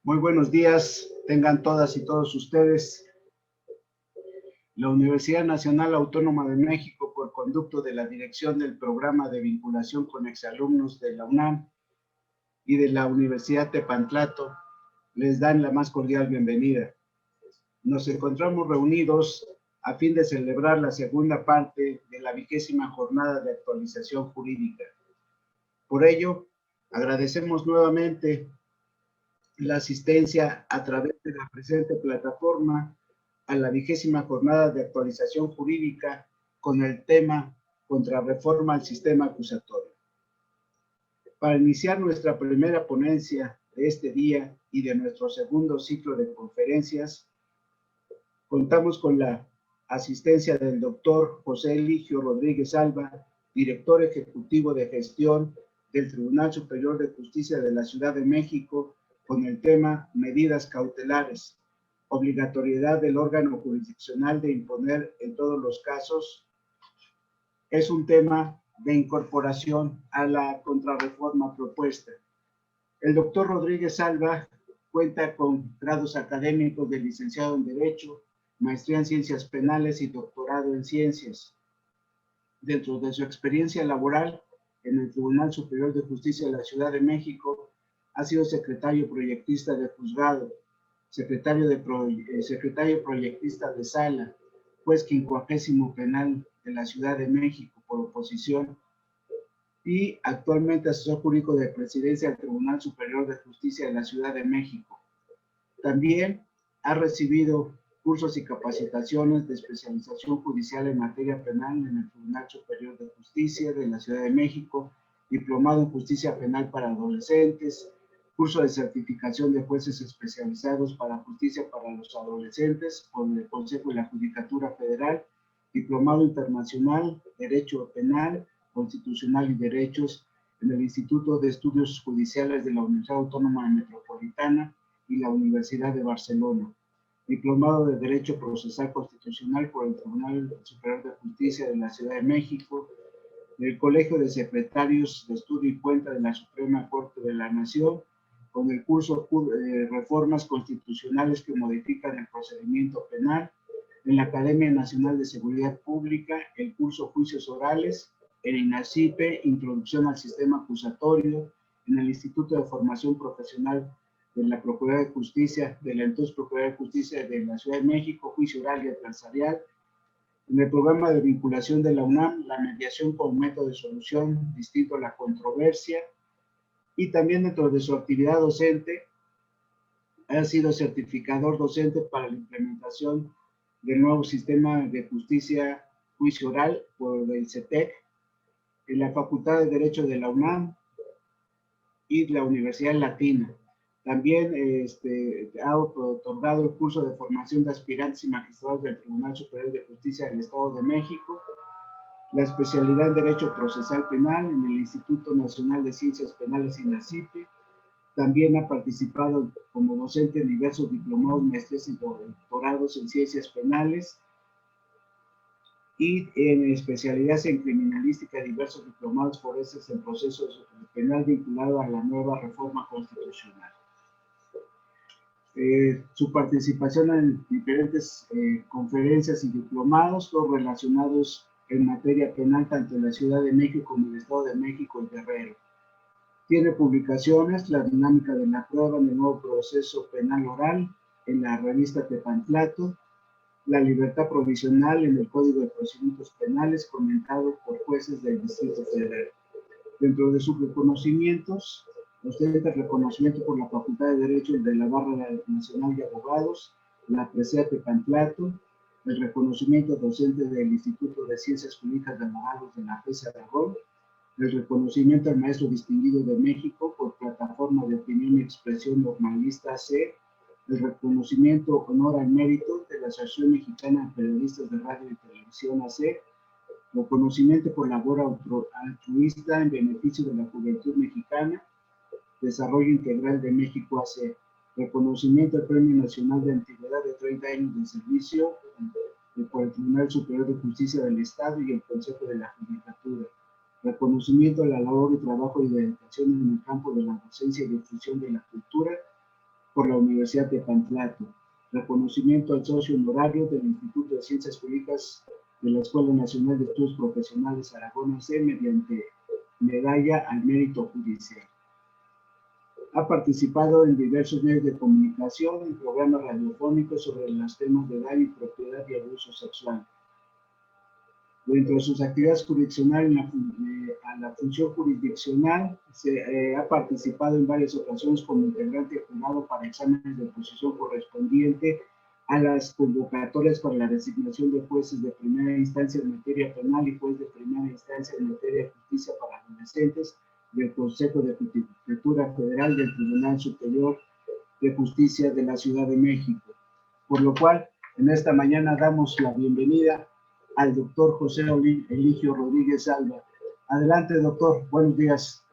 Muy buenos días, tengan todas y todos ustedes. La Universidad Nacional Autónoma de México, por conducto de la Dirección del Programa de Vinculación con Exalumnos de la UNAM y de la Universidad Tepantlato, les dan la más cordial bienvenida. Nos encontramos reunidos a fin de celebrar la segunda parte de la 20ª jornada de actualización jurídica. Por ello, agradecemos nuevamente la asistencia a través de la presente plataforma a la 20ª jornada de actualización jurídica con el tema Contrarreforma al sistema acusatorio. Para iniciar nuestra primera ponencia de este día y de nuestro segundo ciclo de conferencias, contamos con la asistencia del doctor José Eligio Rodríguez Alba, director ejecutivo de gestión del Tribunal Superior de Justicia de la Ciudad de México, con el tema Medidas cautelares, obligatoriedad del órgano jurisdiccional de imponer en todos los casos. Es un tema de incorporación a la contrarreforma propuesta. El doctor Rodríguez Alba cuenta con grados académicos de licenciado en Derecho, maestría en Ciencias Penales y doctorado en Ciencias. Dentro de su experiencia laboral en el Tribunal Superior de Justicia de la Ciudad de México, ha sido secretario proyectista de juzgado, secretario proyectista de sala, juez 50º penal de la Ciudad de México por oposición y actualmente asesor jurídico de presidencia del Tribunal Superior de Justicia de la Ciudad de México. También ha recibido cursos y capacitaciones de especialización judicial en materia penal en el Tribunal Superior de Justicia de la Ciudad de México, diplomado en justicia penal para adolescentes, curso de certificación de jueces especializados para justicia para los adolescentes por el Consejo de la Judicatura Federal, diplomado internacional, Derecho Penal, Constitucional y Derechos en el Instituto de Estudios Judiciales de la Universidad Autónoma Metropolitana y la Universidad de Barcelona, diplomado de Derecho Procesal Constitucional por el Tribunal Superior de Justicia de la Ciudad de México, del Colegio de Secretarios de Estudio y Cuenta de la Suprema Corte de la Nación, con el curso Reformas Constitucionales que modifican el procedimiento penal, en la Academia Nacional de Seguridad Pública, el curso Juicios Orales, en INACIPE, Introducción al Sistema Acusatorio, en el Instituto de Formación Profesional de la Procuraduría de Justicia, de la entonces Procuraduría de Justicia de la Ciudad de México, Juicio Oral y Adversarial, en el programa de vinculación de la UNAM, la mediación como método de solución distinto a la controversia, y también dentro de su actividad docente, ha sido certificador docente para la implementación del nuevo sistema de justicia juicio oral por el CETEC, en la Facultad de Derecho de la UNAM y la Universidad Latina. También ha otorgado el curso de formación de aspirantes y magistrados del Tribunal Superior de Justicia del Estado de México, la especialidad en Derecho Procesal Penal en el Instituto Nacional de Ciencias Penales INACIPE. También ha participado como docente en diversos diplomados, maestrías y doctorados en Ciencias Penales y en especialidades en criminalística, diversos diplomados forenses en procesos penal vinculado a la nueva reforma constitucional. Su participación en diferentes conferencias y diplomados, todos relacionados en materia penal tanto en la Ciudad de México como en el Estado de México y Guerrero. Tiene publicaciones, La dinámica de la prueba en el nuevo proceso penal oral, en la revista Tepantlato, La libertad provisional en el Código de Procedimientos Penales, comentado por jueces del Distrito Federal. Dentro de sus reconocimientos, ostenta reconocimiento por la Facultad de Derecho de la Barra Nacional de Abogados, la Presea Tepantlato, el reconocimiento docente del Instituto de Ciencias Jurídicas de Abogados de la FES Aragón, el reconocimiento al Maestro Distinguido de México por Plataforma de Opinión y Expresión Normalista AC, el reconocimiento Honor al Mérito de la Asociación Mexicana de Periodistas de Radio y Televisión AC, reconocimiento por labor altruista en beneficio de la juventud mexicana, Desarrollo Integral de México AC, reconocimiento al Premio Nacional de Antigüedad de 30 años de servicio por el Tribunal Superior de Justicia del Estado y el Consejo de la Judicatura, reconocimiento a la labor y trabajo y dedicación en el campo de la docencia y difusión de la cultura, por la Universidad de Pantlato. Reconocimiento al socio honorario del Instituto de Ciencias Jurídicas de la Escuela Nacional de Estudios Profesionales Aragón AC mediante medalla al mérito judicial. Ha participado en diversos medios de comunicación, en programas radiofónicos sobre los temas de daño y propiedad y abuso sexual. Dentro de sus actividades jurisdiccionales, a la función jurisdiccional, ha participado en varias ocasiones como integrante jurado para exámenes de posición correspondiente a las convocatorias para la designación de jueces de primera instancia en materia penal y juez de primera instancia en materia de justicia para adolescentes del Consejo de Judicatura Federal del Tribunal Superior de Justicia de la Ciudad de México. Por lo cual, en esta mañana damos la bienvenida al doctor José Eligio Rodríguez Alba. Adelante, doctor. Buenos días.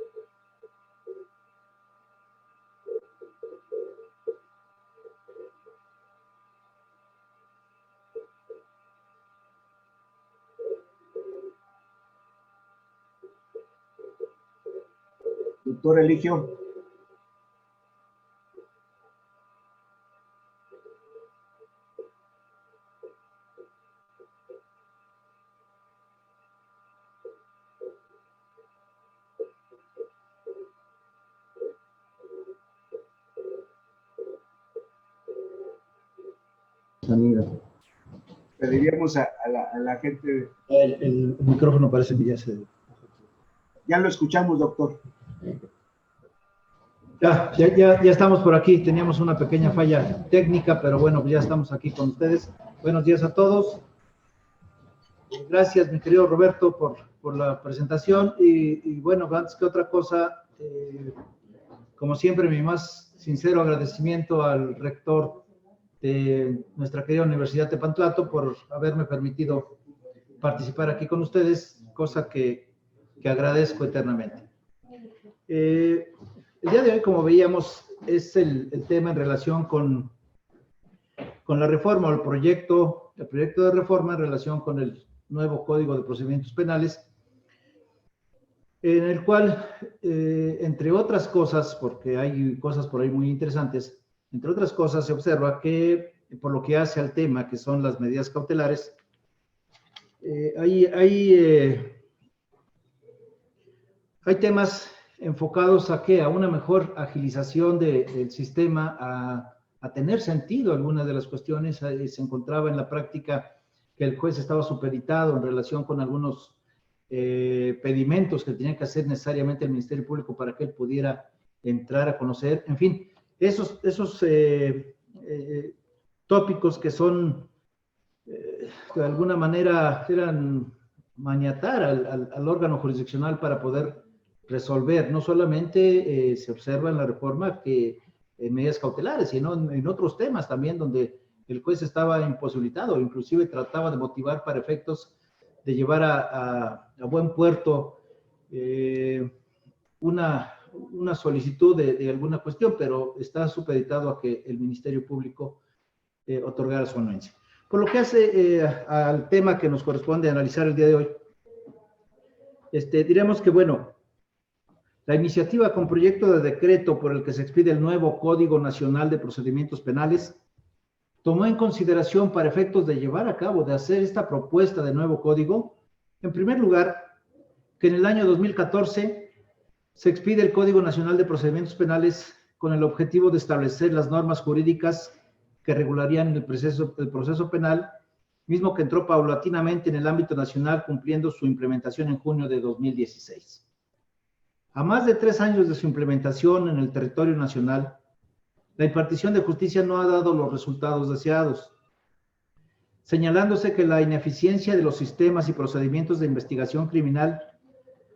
Doctor Eligio. Pediríamos a la gente... El micrófono parece que ya se... Ya lo escuchamos, doctor. Ya estamos por aquí. Teníamos una pequeña falla técnica, pero bueno, ya estamos aquí con ustedes. Buenos días a todos. Gracias, mi querido Roberto, por la presentación. Y bueno, antes que otra cosa, como siempre, mi más sincero agradecimiento al rector de nuestra querida Universidad de Pantlato por haberme permitido participar aquí con ustedes, cosa que agradezco eternamente. El día de hoy, como veíamos, es el tema en relación con la reforma o el proyecto de reforma en relación con el nuevo Código de Procedimientos Penales, en el cual, entre otras cosas, porque hay cosas por ahí muy interesantes, entre otras cosas se observa que, por lo que hace al tema, que son las medidas cautelares, hay temas enfocados a ¿qué? A una mejor agilización del sistema, a tener sentido algunas de las cuestiones. Se encontraba en la práctica que el juez estaba supeditado en relación con algunos pedimentos que tenía que hacer necesariamente el Ministerio Público para que él pudiera entrar a conocer. En fin, esos tópicos que son, de alguna manera, eran maniatar al órgano jurisdiccional para poder resolver. No solamente se observa en la reforma que en medidas cautelares, sino en otros temas también donde el juez estaba imposibilitado, inclusive trataba de motivar para efectos de llevar a buen puerto una solicitud de alguna cuestión, pero está supeditado a que el Ministerio Público otorgara su anuencia. Por lo que hace al tema que nos corresponde analizar el día de hoy, diremos que, bueno, la iniciativa con proyecto de decreto por el que se expide el nuevo Código Nacional de Procedimientos Penales tomó en consideración para efectos de llevar a cabo, de hacer esta propuesta de nuevo código, en primer lugar, que en el año 2014 se expide el Código Nacional de Procedimientos Penales con el objetivo de establecer las normas jurídicas que regularían el proceso penal, mismo que entró paulatinamente en el ámbito nacional, cumpliendo su implementación en junio de 2016. A más de 3 años de su implementación en el territorio nacional, la impartición de justicia no ha dado los resultados deseados, señalándose que la ineficiencia de los sistemas y procedimientos de investigación criminal,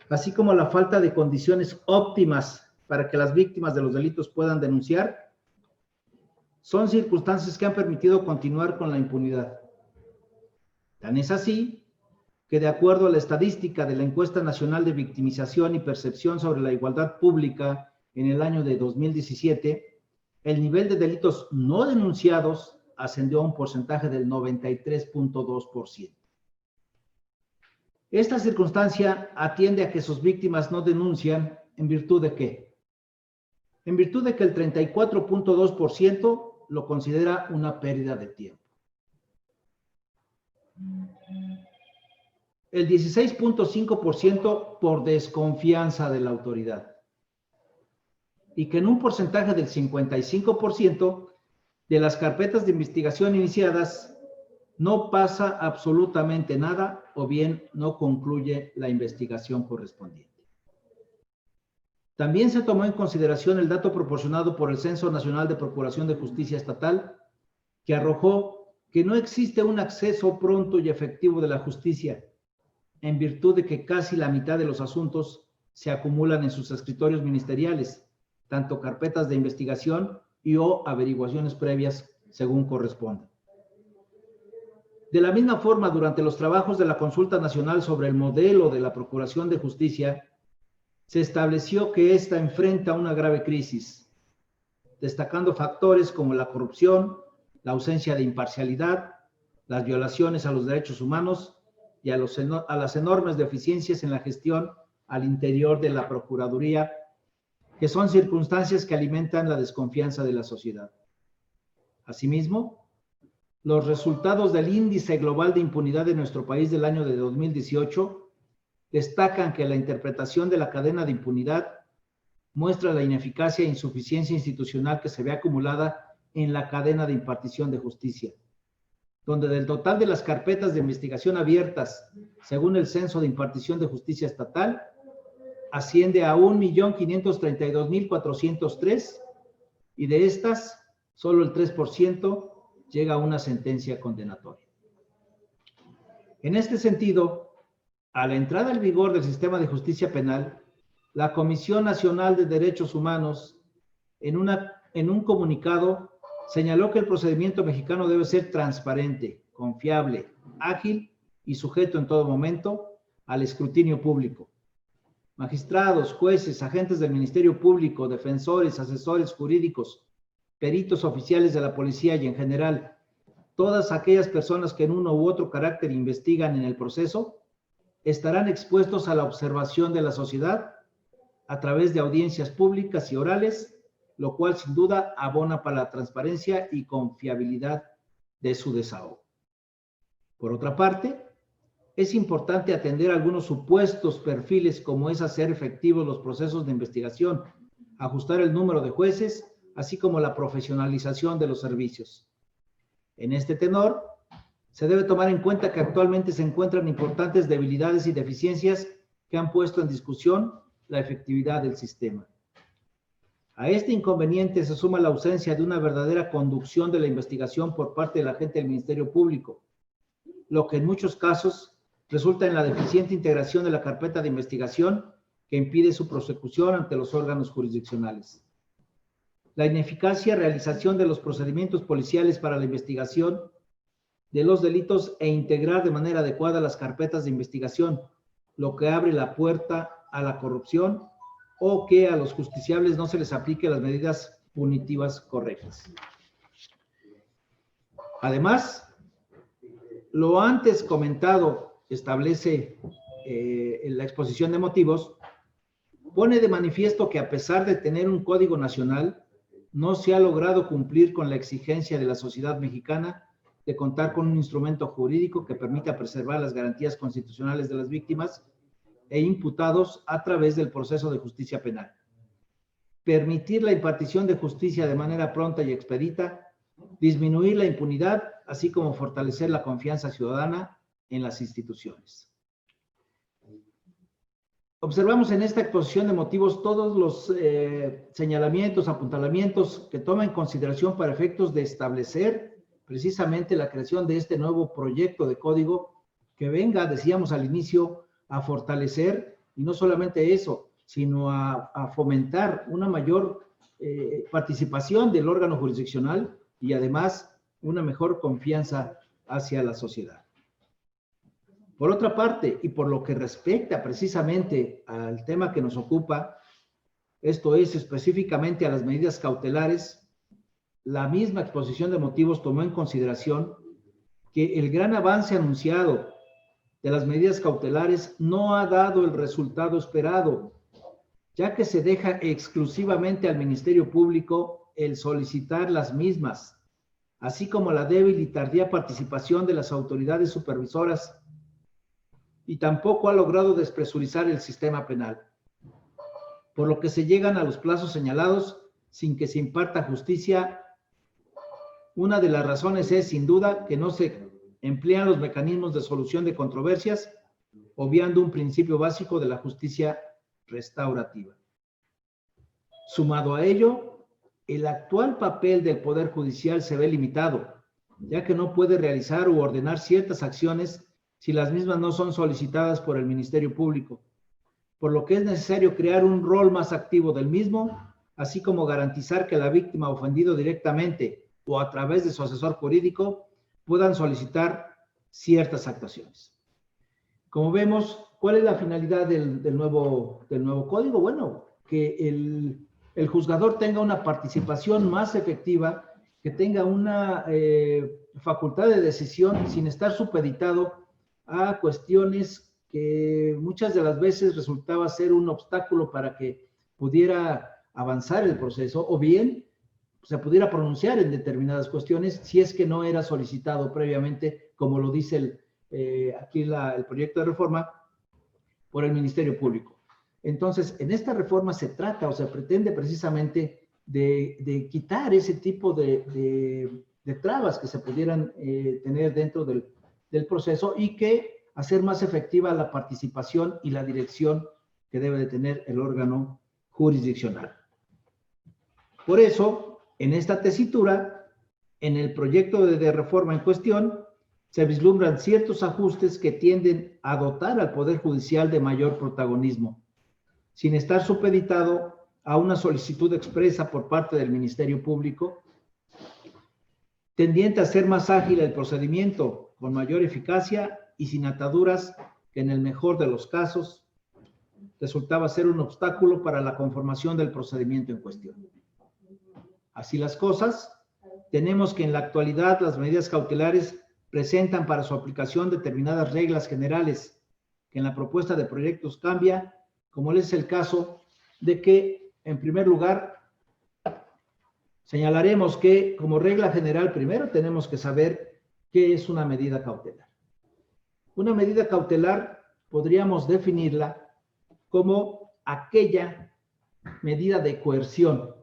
así como la falta de condiciones óptimas para que las víctimas de los delitos puedan denunciar, son circunstancias que han permitido continuar con la impunidad. Tan es así que, de acuerdo a la estadística de la Encuesta Nacional de Victimización y Percepción sobre la Igualdad Pública en el año de 2017, el nivel de delitos no denunciados ascendió a un porcentaje del 93.2%. Esta circunstancia atiende a que sus víctimas no denuncian en virtud de ¿qué? en virtud de que el 34.2% lo considera una pérdida de tiempo. El 16.5% por desconfianza de la autoridad. Y que en un porcentaje del 55% de las carpetas de investigación iniciadas no pasa absolutamente nada o bien no concluye la investigación correspondiente. También se tomó en consideración el dato proporcionado por el Censo Nacional de Procuración de Justicia Estatal, que arrojó que no existe un acceso pronto y efectivo de la justicia, en virtud de que casi la mitad de los asuntos se acumulan en sus escritorios ministeriales, tanto carpetas de investigación y o averiguaciones previas, según corresponda. De la misma forma, durante los trabajos de la Consulta Nacional sobre el modelo de la Procuración de Justicia, se estableció que ésta enfrenta una grave crisis, destacando factores como la corrupción, la ausencia de imparcialidad, las violaciones a los derechos humanos y a las enormes deficiencias en la gestión al interior de la Procuraduría, que son circunstancias que alimentan la desconfianza de la sociedad. Asimismo, los resultados del Índice Global de Impunidad de nuestro país del año de 2018 destacan que la interpretación de la cadena de impunidad muestra la ineficacia e insuficiencia institucional que se ve acumulada en la cadena de impartición de justicia, donde del total de las carpetas de investigación abiertas, según el Censo de Impartición de Justicia Estatal, asciende a 1.532.403 y de estas, solo el 3% llega a una sentencia condenatoria. En este sentido, a la entrada en vigor del sistema de justicia penal, la Comisión Nacional de Derechos Humanos, en un comunicado, señaló que el procedimiento mexicano debe ser transparente, confiable, ágil y sujeto en todo momento al escrutinio público. Magistrados, jueces, agentes del Ministerio Público, defensores, asesores jurídicos, peritos oficiales de la policía y en general, todas aquellas personas que en uno u otro carácter investigan en el proceso, estarán expuestos a la observación de la sociedad a través de audiencias públicas y orales, lo cual sin duda abona para la transparencia y confiabilidad de su desahogo. Por otra parte, es importante atender algunos supuestos perfiles como es hacer efectivos los procesos de investigación, ajustar el número de jueces, así como la profesionalización de los servicios. En este tenor, se debe tomar en cuenta que actualmente se encuentran importantes debilidades y deficiencias que han puesto en discusión la efectividad del sistema. A este inconveniente se suma la ausencia de una verdadera conducción de la investigación por parte de la gente del Ministerio Público, lo que en muchos casos resulta en la deficiente integración de la carpeta de investigación que impide su prosecución ante los órganos jurisdiccionales. La ineficacia realización de los procedimientos policiales para la investigación de los delitos e integrar de manera adecuada las carpetas de investigación, lo que abre la puerta a la corrupción o que a los justiciables no se les aplique las medidas punitivas correctas. Además, lo antes comentado establece en la exposición de motivos, pone de manifiesto que a pesar de tener un código nacional, no se ha logrado cumplir con la exigencia de la sociedad mexicana de contar con un instrumento jurídico que permita preservar las garantías constitucionales de las víctimas e imputados a través del proceso de justicia penal. Permitir la impartición de justicia de manera pronta y expedita, disminuir la impunidad, así como fortalecer la confianza ciudadana en las instituciones. Observamos en esta exposición de motivos todos los señalamientos, apuntalamientos que toma en consideración para efectos de establecer precisamente la creación de este nuevo proyecto de código que venga, decíamos al inicio, a fortalecer, y no solamente eso, sino a fomentar una mayor participación del órgano jurisdiccional y además una mejor confianza hacia la sociedad. Por otra parte, y por lo que respecta precisamente al tema que nos ocupa, esto es específicamente a las medidas cautelares, la misma exposición de motivos tomó en consideración que el gran avance anunciado de las medidas cautelares no ha dado el resultado esperado, ya que se deja exclusivamente al Ministerio Público el solicitar las mismas, así como la débil y tardía participación de las autoridades supervisoras, y tampoco ha logrado despresurizar el sistema penal, por lo que se llegan a los plazos señalados sin que se imparta justicia. Una de las razones es, sin duda, que no se emplean los mecanismos de solución de controversias, obviando un principio básico de la justicia restaurativa. Sumado a ello, el actual papel del Poder Judicial se ve limitado, ya que no puede realizar u ordenar ciertas acciones si las mismas no son solicitadas por el Ministerio Público, por lo que es necesario crear un rol más activo del mismo, así como garantizar que la víctima ofendido directamente o a través de su asesor jurídico puedan solicitar ciertas actuaciones. Como vemos, ¿cuál es la finalidad del nuevo código? Bueno, que el juzgador tenga una participación más efectiva, que tenga una facultad de decisión sin estar supeditado a cuestiones que muchas de las veces resultaba ser un obstáculo para que pudiera avanzar el proceso, o bien se pudiera pronunciar en determinadas cuestiones si es que no era solicitado previamente, como lo dice aquí el proyecto de reforma, por el Ministerio Público. Entonces, en esta reforma se trata o se pretende precisamente de quitar ese tipo de trabas que se pudieran tener dentro del proceso, y que hacer más efectiva la participación y la dirección que debe de tener el órgano jurisdiccional. Por eso, en esta tesitura, en el proyecto de reforma en cuestión, se vislumbran ciertos ajustes que tienden a dotar al Poder Judicial de mayor protagonismo, sin estar supeditado a una solicitud expresa por parte del Ministerio Público, tendiente a ser más ágil el procedimiento, con mayor eficacia y sin ataduras que en el mejor de los casos resultaba ser un obstáculo para la conformación del procedimiento en cuestión. Así las cosas, tenemos que en la actualidad las medidas cautelares presentan para su aplicación determinadas reglas generales que en la propuesta de proyectos cambia, como es el caso de que, en primer lugar, señalaremos que como regla general primero tenemos que saber qué es una medida cautelar. Una medida cautelar podríamos definirla como aquella medida de coerción.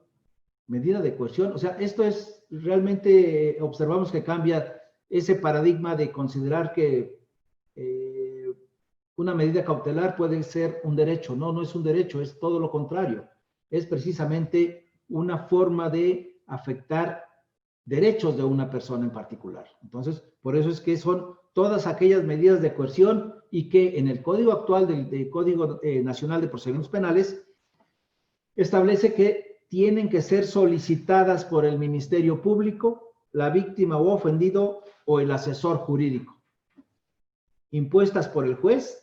Medida de coerción, o sea, esto es realmente, observamos que cambia ese paradigma de considerar que una medida cautelar puede ser un derecho. No, no es un derecho, es todo lo contrario. Es precisamente una forma de afectar derechos de una persona en particular. Entonces, por eso es que son todas aquellas medidas de coerción, y que en el código actual del Código Nacional de Procedimientos Penales establece que tienen que ser solicitadas por el Ministerio Público, la víctima o ofendido o el asesor jurídico, impuestas por el juez,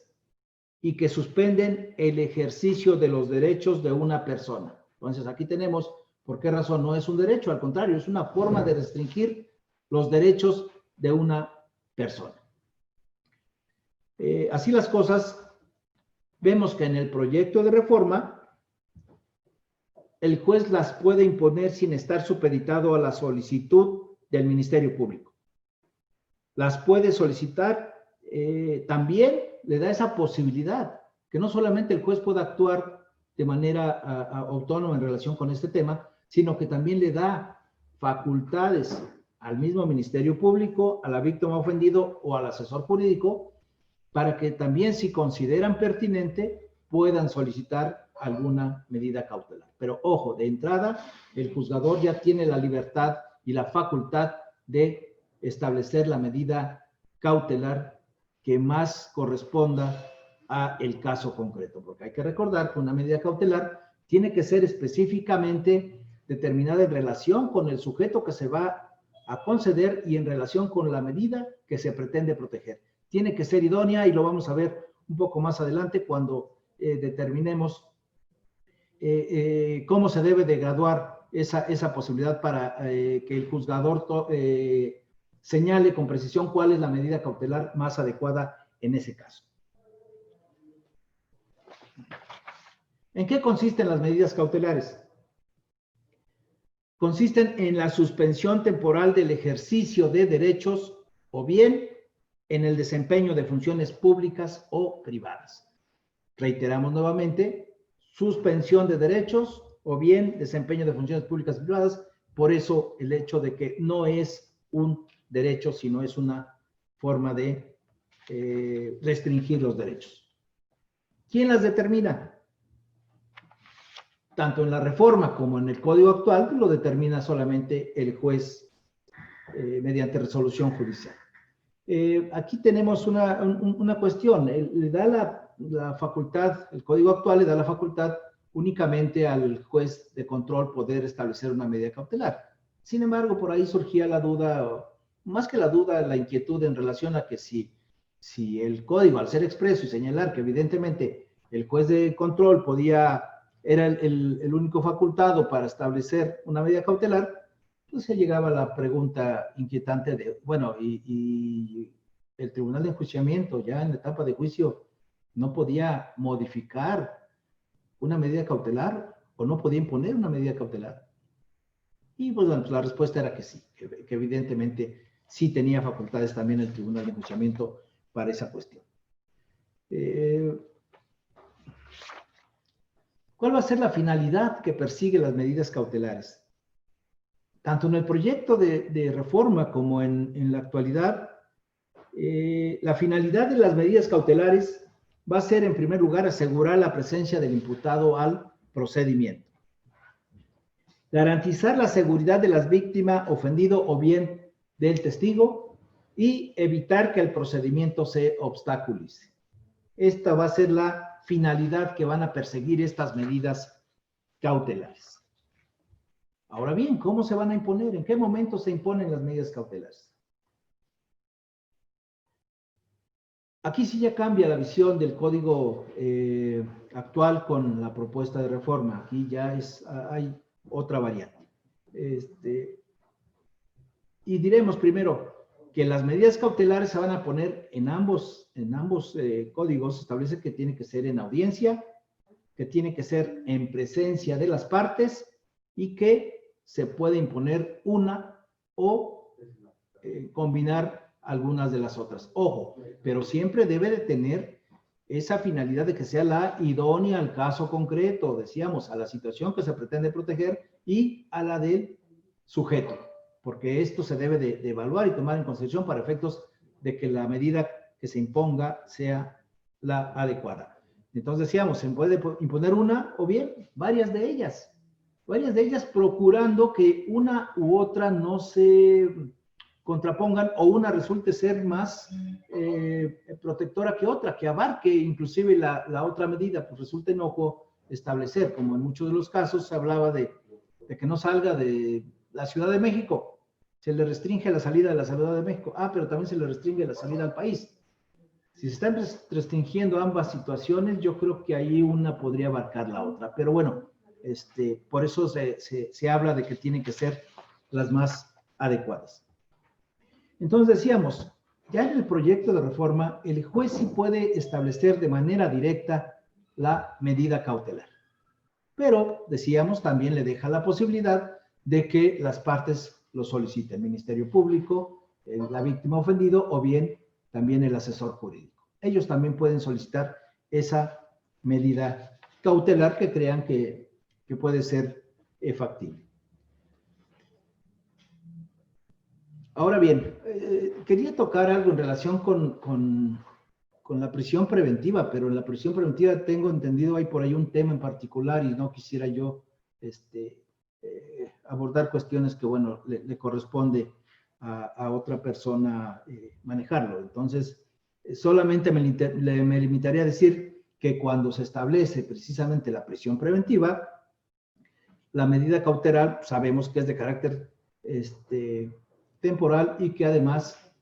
y que suspenden el ejercicio de los derechos de una persona. Entonces, aquí tenemos por qué razón no es un derecho, al contrario, es una forma de restringir los derechos de una persona. Así las cosas, vemos que en el proyecto de reforma, el juez las puede imponer sin estar supeditado a la solicitud del Ministerio Público. Las puede solicitar, también le da esa posibilidad, que no solamente el juez pueda actuar de manera autónoma en relación con este tema, sino que también le da facultades al mismo Ministerio Público, a la víctima ofendido o al asesor jurídico, para que también, si consideran pertinente, puedan solicitar alguna medida cautelar. Pero ojo, de entrada, el juzgador ya tiene la libertad y la facultad de establecer la medida cautelar que más corresponda a el caso concreto, porque hay que recordar que una medida cautelar tiene que ser específicamente determinada en relación con el sujeto que se va a conceder y en relación con la medida que se pretende proteger. Tiene que ser idónea, y lo vamos a ver un poco más adelante cuando determinemos cómo se debe de graduar esa posibilidad para que el juzgador señale con precisión cuál es la medida cautelar más adecuada en ese caso. ¿En qué consisten las medidas cautelares? Consisten en la suspensión temporal del ejercicio de derechos o bien en el desempeño de funciones públicas o privadas. Reiteramos nuevamente, suspensión de derechos o bien desempeño de funciones públicas y privadas. Por eso el hecho de que no es un derecho, sino es una forma de restringir los derechos. ¿Quién las determina? Tanto en la reforma como en el Código actual, lo determina solamente el juez mediante resolución judicial. Aquí tenemos una cuestión. Le da la facultad, el Código actual le da la facultad únicamente al juez de control poder establecer una medida cautelar. Sin embargo, por ahí surgía la duda, más que la duda, la inquietud en relación a que si el código, al ser expreso y señalar que evidentemente el juez de control era el único facultado para establecer una medida cautelar, pues se llegaba a la pregunta inquietante de, bueno, y el tribunal de enjuiciamiento ya en la etapa de juicio no podía modificar una medida cautelar o no podía imponer una medida cautelar. Y pues, bueno, pues la respuesta era que sí, que evidentemente sí tenía facultades también el tribunal de enjuiciamiento para esa cuestión. ¿Cuál va a ser la finalidad que persigue las medidas cautelares? Tanto en el proyecto de reforma como en la actualidad, la finalidad de las medidas cautelares va a ser, en primer lugar, asegurar la presencia del imputado al procedimiento, garantizar la seguridad de las víctimas, ofendido o bien del testigo, y evitar que el procedimiento se obstaculice. Esta va a ser la finalidad que van a perseguir estas medidas cautelares. Ahora bien, ¿cómo se van a imponer? ¿En qué momento se imponen las medidas cautelares? Aquí sí ya cambia la visión del código actual con la propuesta de reforma. Aquí ya hay otra variante. Y diremos primero que las medidas cautelares se van a poner en ambos códigos. Establece que tiene que ser en audiencia, que tiene que ser en presencia de las partes y que se puede imponer una o combinar algunas de las otras. Ojo, pero siempre debe de tener esa finalidad de que sea la idónea al caso concreto, decíamos, a la situación que se pretende proteger y a la del sujeto, porque esto se debe de evaluar y tomar en consideración para efectos de que la medida que se imponga sea la adecuada. Entonces decíamos, se puede imponer una o bien varias de ellas procurando que una u otra no se contrapongan o una resulte ser más protectora que otra, que abarque inclusive la otra medida, pues resulta inocuo establecer, como en muchos de los casos se hablaba de que no salga de la Ciudad de México, se le restringe la salida de la Ciudad de México, pero también se le restringe la salida al país. Si se están restringiendo ambas situaciones, yo creo que ahí una podría abarcar la otra, pero bueno, por eso se habla de que tienen que ser las más adecuadas. Entonces decíamos, ya en el proyecto de reforma, el juez sí puede establecer de manera directa la medida cautelar. Pero, decíamos, también le deja la posibilidad de que las partes lo soliciten, el Ministerio Público, la víctima ofendido o bien también el asesor jurídico. Ellos también pueden solicitar esa medida cautelar que crean que puede ser factible. Ahora bien, quería tocar algo en relación con la prisión preventiva, pero en la prisión preventiva tengo entendido hay por ahí un tema en particular y no quisiera yo abordar cuestiones que, bueno, le corresponde a otra persona manejarlo. Entonces, solamente me limitaría a decir que cuando se establece precisamente la prisión preventiva, la medida cautelar sabemos que es de carácter temporal y que además,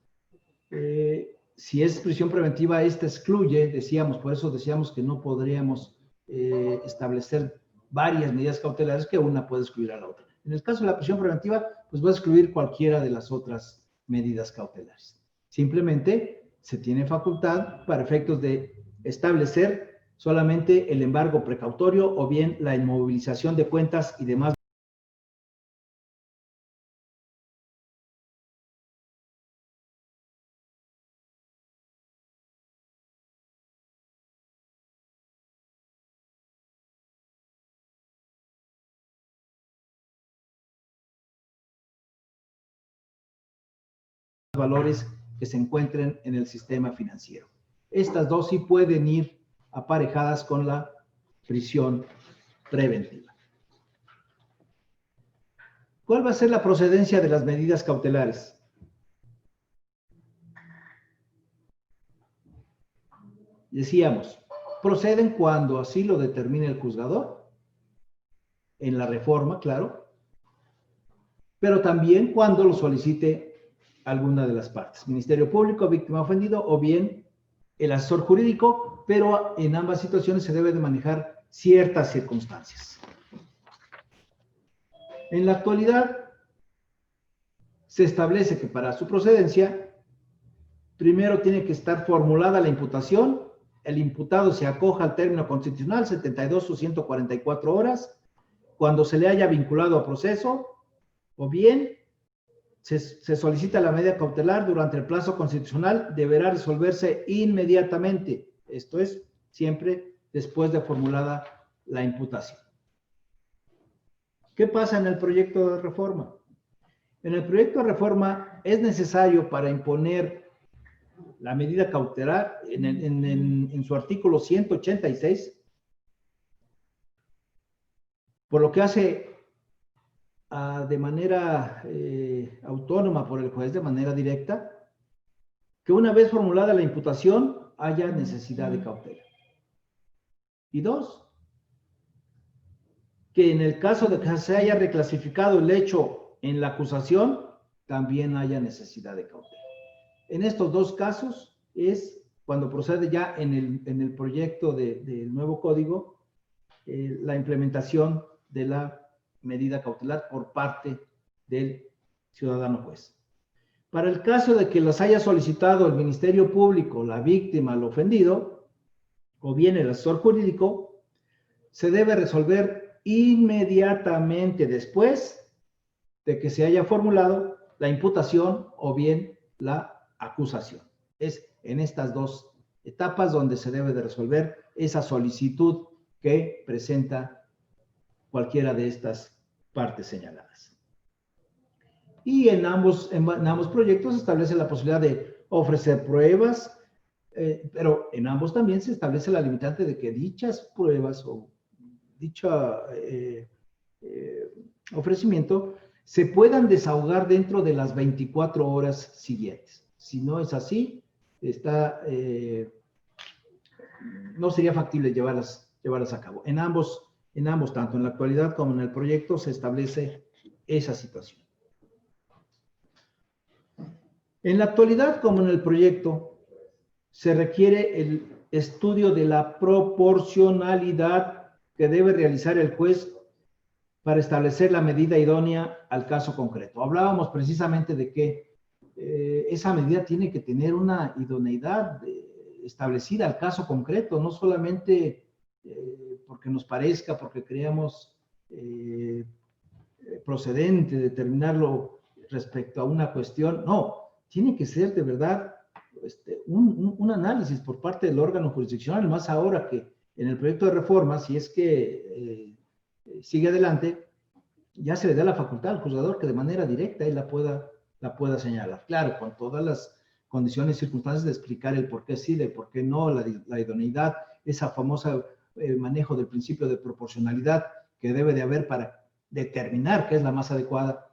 si es prisión preventiva, esta excluye, decíamos, por eso decíamos que no podríamos establecer varias medidas cautelares, que una puede excluir a la otra. En el caso de la prisión preventiva, pues va a excluir cualquiera de las otras medidas cautelares. Simplemente se tiene facultad para efectos de establecer solamente el embargo precautorio o bien la inmovilización de cuentas y demás valores que se encuentren en el sistema financiero. Estas dos sí pueden ir aparejadas con la prisión preventiva. ¿Cuál va a ser la procedencia de las medidas cautelares? Decíamos, proceden cuando así lo determine el juzgador, en la reforma, claro, pero también cuando lo solicite alguna de las partes, Ministerio Público, víctima ofendido o bien el asesor jurídico, pero en ambas situaciones se debe de manejar ciertas circunstancias. En la actualidad se establece que para su procedencia primero tiene que estar formulada la imputación, el imputado se acoja al término constitucional 72 o 144 horas cuando se le haya vinculado a proceso, o bien se solicita la medida cautelar durante el plazo constitucional, deberá resolverse inmediatamente. Esto es, siempre después de formulada la imputación. ¿Qué pasa en el proyecto de reforma? En el proyecto de reforma es necesario para imponer la medida cautelar en su artículo 186, por lo que hace de manera autónoma por el juez, de manera directa, que una vez formulada la imputación haya necesidad de cautela. Y dos, que en el caso de que se haya reclasificado el hecho en la acusación, también haya necesidad de cautela. En estos dos casos es cuando procede ya en el proyecto del nuevo código la implementación de la medida cautelar por parte del ciudadano juez. Para el caso de que las haya solicitado el Ministerio Público, la víctima, el ofendido, o bien el asesor jurídico, se debe resolver inmediatamente después de que se haya formulado la imputación o bien la acusación. Es en estas dos etapas donde se debe de resolver esa solicitud que presenta cualquiera de estas partes señaladas. Y en ambos proyectos se establece la posibilidad de ofrecer pruebas, pero en ambos también se establece la limitante de que dichas pruebas o dicho ofrecimiento se puedan desahogar dentro de las 24 horas siguientes. Si no es así, no sería factible llevarlas a cabo. En ambos, tanto en la actualidad como en el proyecto, se establece esa situación. En la actualidad, como en el proyecto, se requiere el estudio de la proporcionalidad que debe realizar el juez para establecer la medida idónea al caso concreto. Hablábamos precisamente de que esa medida tiene que tener una idoneidad establecida al caso concreto, no solamente porque nos parezca, porque creamos procedente determinarlo respecto a una cuestión. No, tiene que ser de verdad un análisis por parte del órgano jurisdiccional, más ahora que en el proyecto de reforma, si es que sigue adelante, ya se le da la facultad al juzgador que de manera directa él la pueda señalar. Claro, con todas las condiciones y circunstancias de explicar el por qué sí, el por qué no, la idoneidad, esa famosa manejo del principio de proporcionalidad que debe de haber para determinar qué es la más adecuada,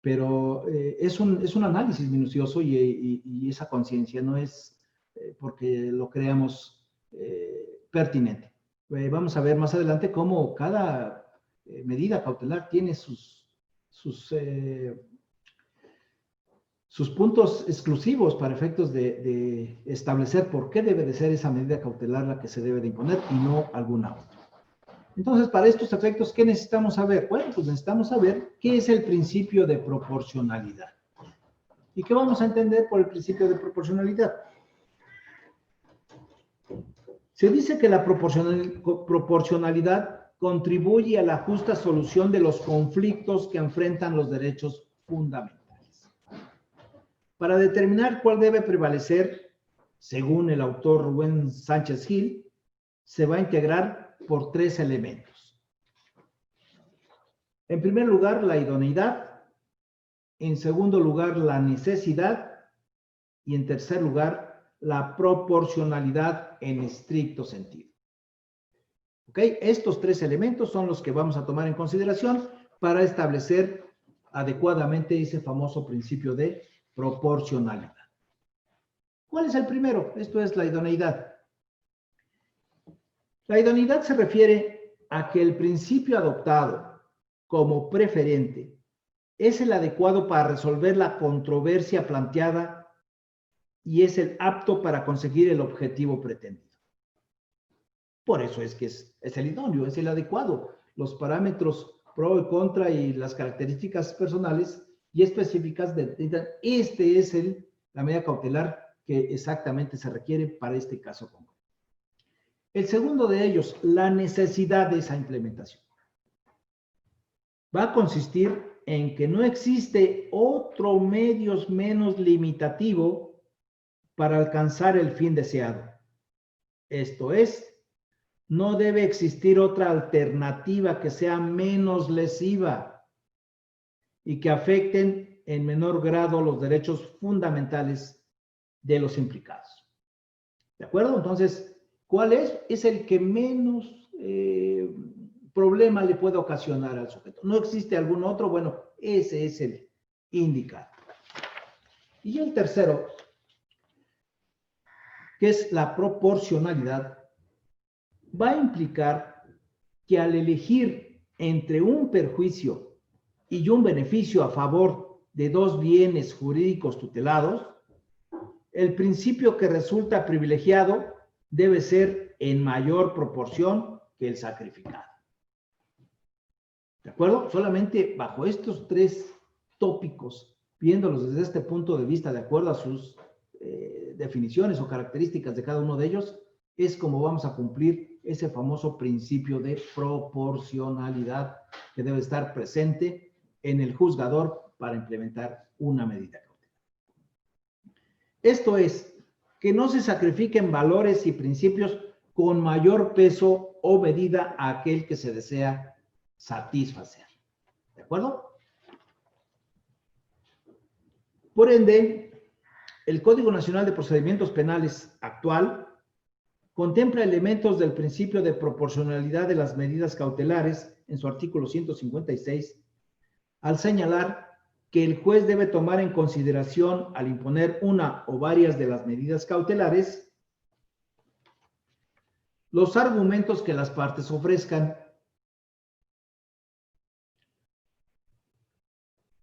pero es un análisis minucioso y esa conciencia no es porque lo creamos pertinente. Vamos a ver más adelante cómo cada medida cautelar tiene sus puntos exclusivos para efectos de establecer por qué debe de ser esa medida cautelar la que se debe de imponer y no alguna otra. Entonces, para estos efectos, ¿qué necesitamos saber? Bueno, pues necesitamos saber qué es el principio de proporcionalidad. ¿Y qué vamos a entender por el principio de proporcionalidad? Se dice que la proporcionalidad contribuye a la justa solución de los conflictos que enfrentan los derechos fundamentales. Para determinar cuál debe prevalecer, según el autor Rubén Sánchez Gil, se va a integrar por 3 elementos. En primer lugar, la idoneidad. En segundo lugar, la necesidad. Y en tercer lugar, la proporcionalidad en estricto sentido. ¿Ok? Estos 3 elementos son los que vamos a tomar en consideración para establecer adecuadamente ese famoso principio de proporcionalidad. ¿Cuál es el primero? Esto es la idoneidad. La idoneidad se refiere a que el principio adoptado como preferente es el adecuado para resolver la controversia planteada y es el apto para conseguir el objetivo pretendido. Por eso es que es el idóneo, es el adecuado. Los parámetros pro y contra y las características personales y específicas de este es la medida cautelar que exactamente se requiere para este caso concreto. El segundo de ellos, la necesidad de esa implementación. Va a consistir en que no existe otro medio menos limitativo para alcanzar el fin deseado. Esto es, no debe existir otra alternativa que sea menos lesiva y que afecten en menor grado los derechos fundamentales de los implicados. ¿De acuerdo? Entonces, ¿cuál es? Es el que menos problema le puede ocasionar al sujeto. ¿No existe algún otro? Bueno, ese es el indicado. Y el tercero, que es la proporcionalidad, va a implicar que al elegir entre un perjuicio y un beneficio a favor de 2 bienes jurídicos tutelados, el principio que resulta privilegiado debe ser en mayor proporción que el sacrificado. ¿De acuerdo? Solamente bajo estos 3 tópicos, viéndolos desde este punto de vista, de acuerdo a sus definiciones o características de cada uno de ellos, es como vamos a cumplir ese famoso principio de proporcionalidad que debe estar presente en el juzgador para implementar una medida cautelar. Esto es, que no se sacrifiquen valores y principios con mayor peso o medida a aquel que se desea satisfacer. ¿De acuerdo? Por ende, el Código Nacional de Procedimientos Penales actual contempla elementos del principio de proporcionalidad de las medidas cautelares en su artículo 156, al señalar que el juez debe tomar en consideración al imponer una o varias de las medidas cautelares los argumentos que las partes ofrezcan,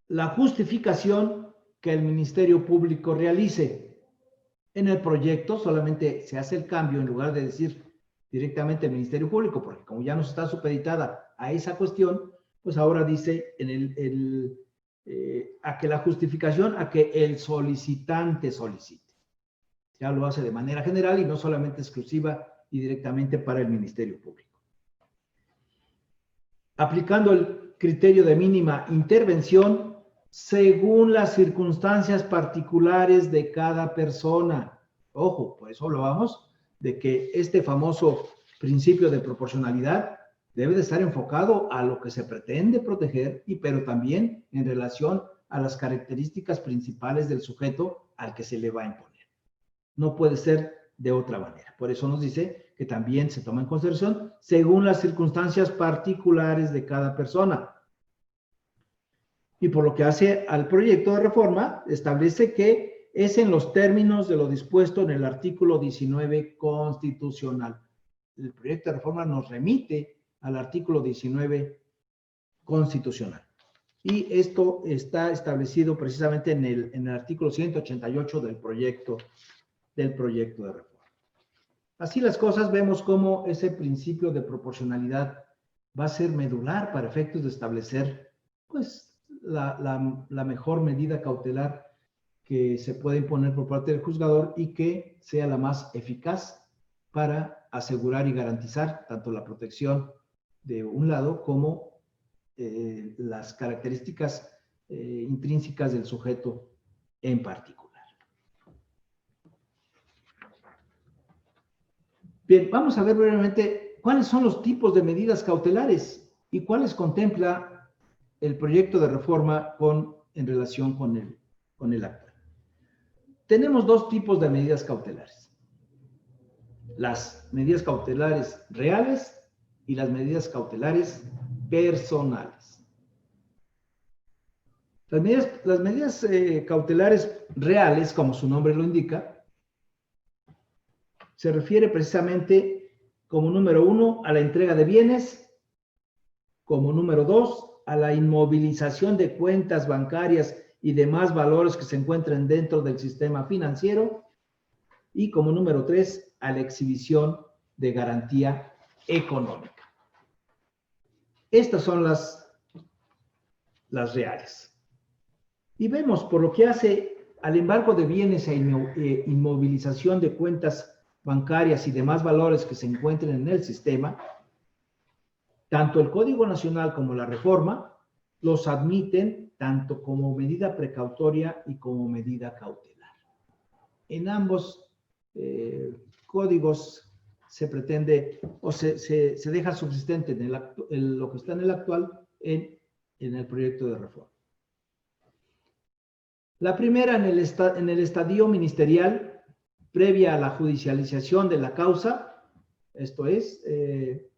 la justificación que el Ministerio Público realice. En el proyecto solamente se hace el cambio, en lugar de decir directamente el Ministerio Público, porque como ya no está supeditada a esa cuestión, pues ahora dice a que la justificación, a que el solicitante solicite. Ya lo hace de manera general y no solamente exclusiva y directamente para el Ministerio Público. Aplicando el criterio de mínima intervención según las circunstancias particulares de cada persona. Ojo, por eso hablábamos de que este famoso principio de proporcionalidad debe de estar enfocado a lo que se pretende proteger, pero también en relación a las características principales del sujeto al que se le va a imponer. No puede ser de otra manera. Por eso nos dice que también se toma en consideración según las circunstancias particulares de cada persona. Y por lo que hace al proyecto de reforma, establece que es en los términos de lo dispuesto en el artículo 19 constitucional. El proyecto de reforma nos remite al artículo 19 constitucional. Y esto está establecido precisamente en el artículo 188 del proyecto de reforma. Así las cosas, vemos cómo ese principio de proporcionalidad va a ser medular para efectos de establecer, pues, la mejor medida cautelar que se puede imponer por parte del juzgador y que sea la más eficaz para asegurar y garantizar tanto la protección de un lado como las características intrínsecas del sujeto en particular. Bien, vamos a ver brevemente cuáles son los tipos de medidas cautelares y cuáles contempla el proyecto de reforma en relación con el actual. Tenemos dos tipos de medidas cautelares: las medidas cautelares reales y las medidas cautelares personales. Las medidas cautelares reales, como su nombre lo indica, se refiere precisamente como número 1 a la entrega de bienes, como número 2 a la inmovilización de cuentas bancarias y demás valores que se encuentren dentro del sistema financiero, y como número 3 a la exhibición de garantía económica. Estas son las reales. Y vemos, por lo que hace al embargo de bienes e inmovilización de cuentas bancarias y demás valores que se encuentren en el sistema, tanto el Código Nacional como la reforma los admiten tanto como medida precautoria y como medida cautelar. En ambos códigos se pretende o se deja subsistente en lo que está en el actual en el proyecto de reforma. La primera en el estadio ministerial, previa a la judicialización de la causa, esto es, en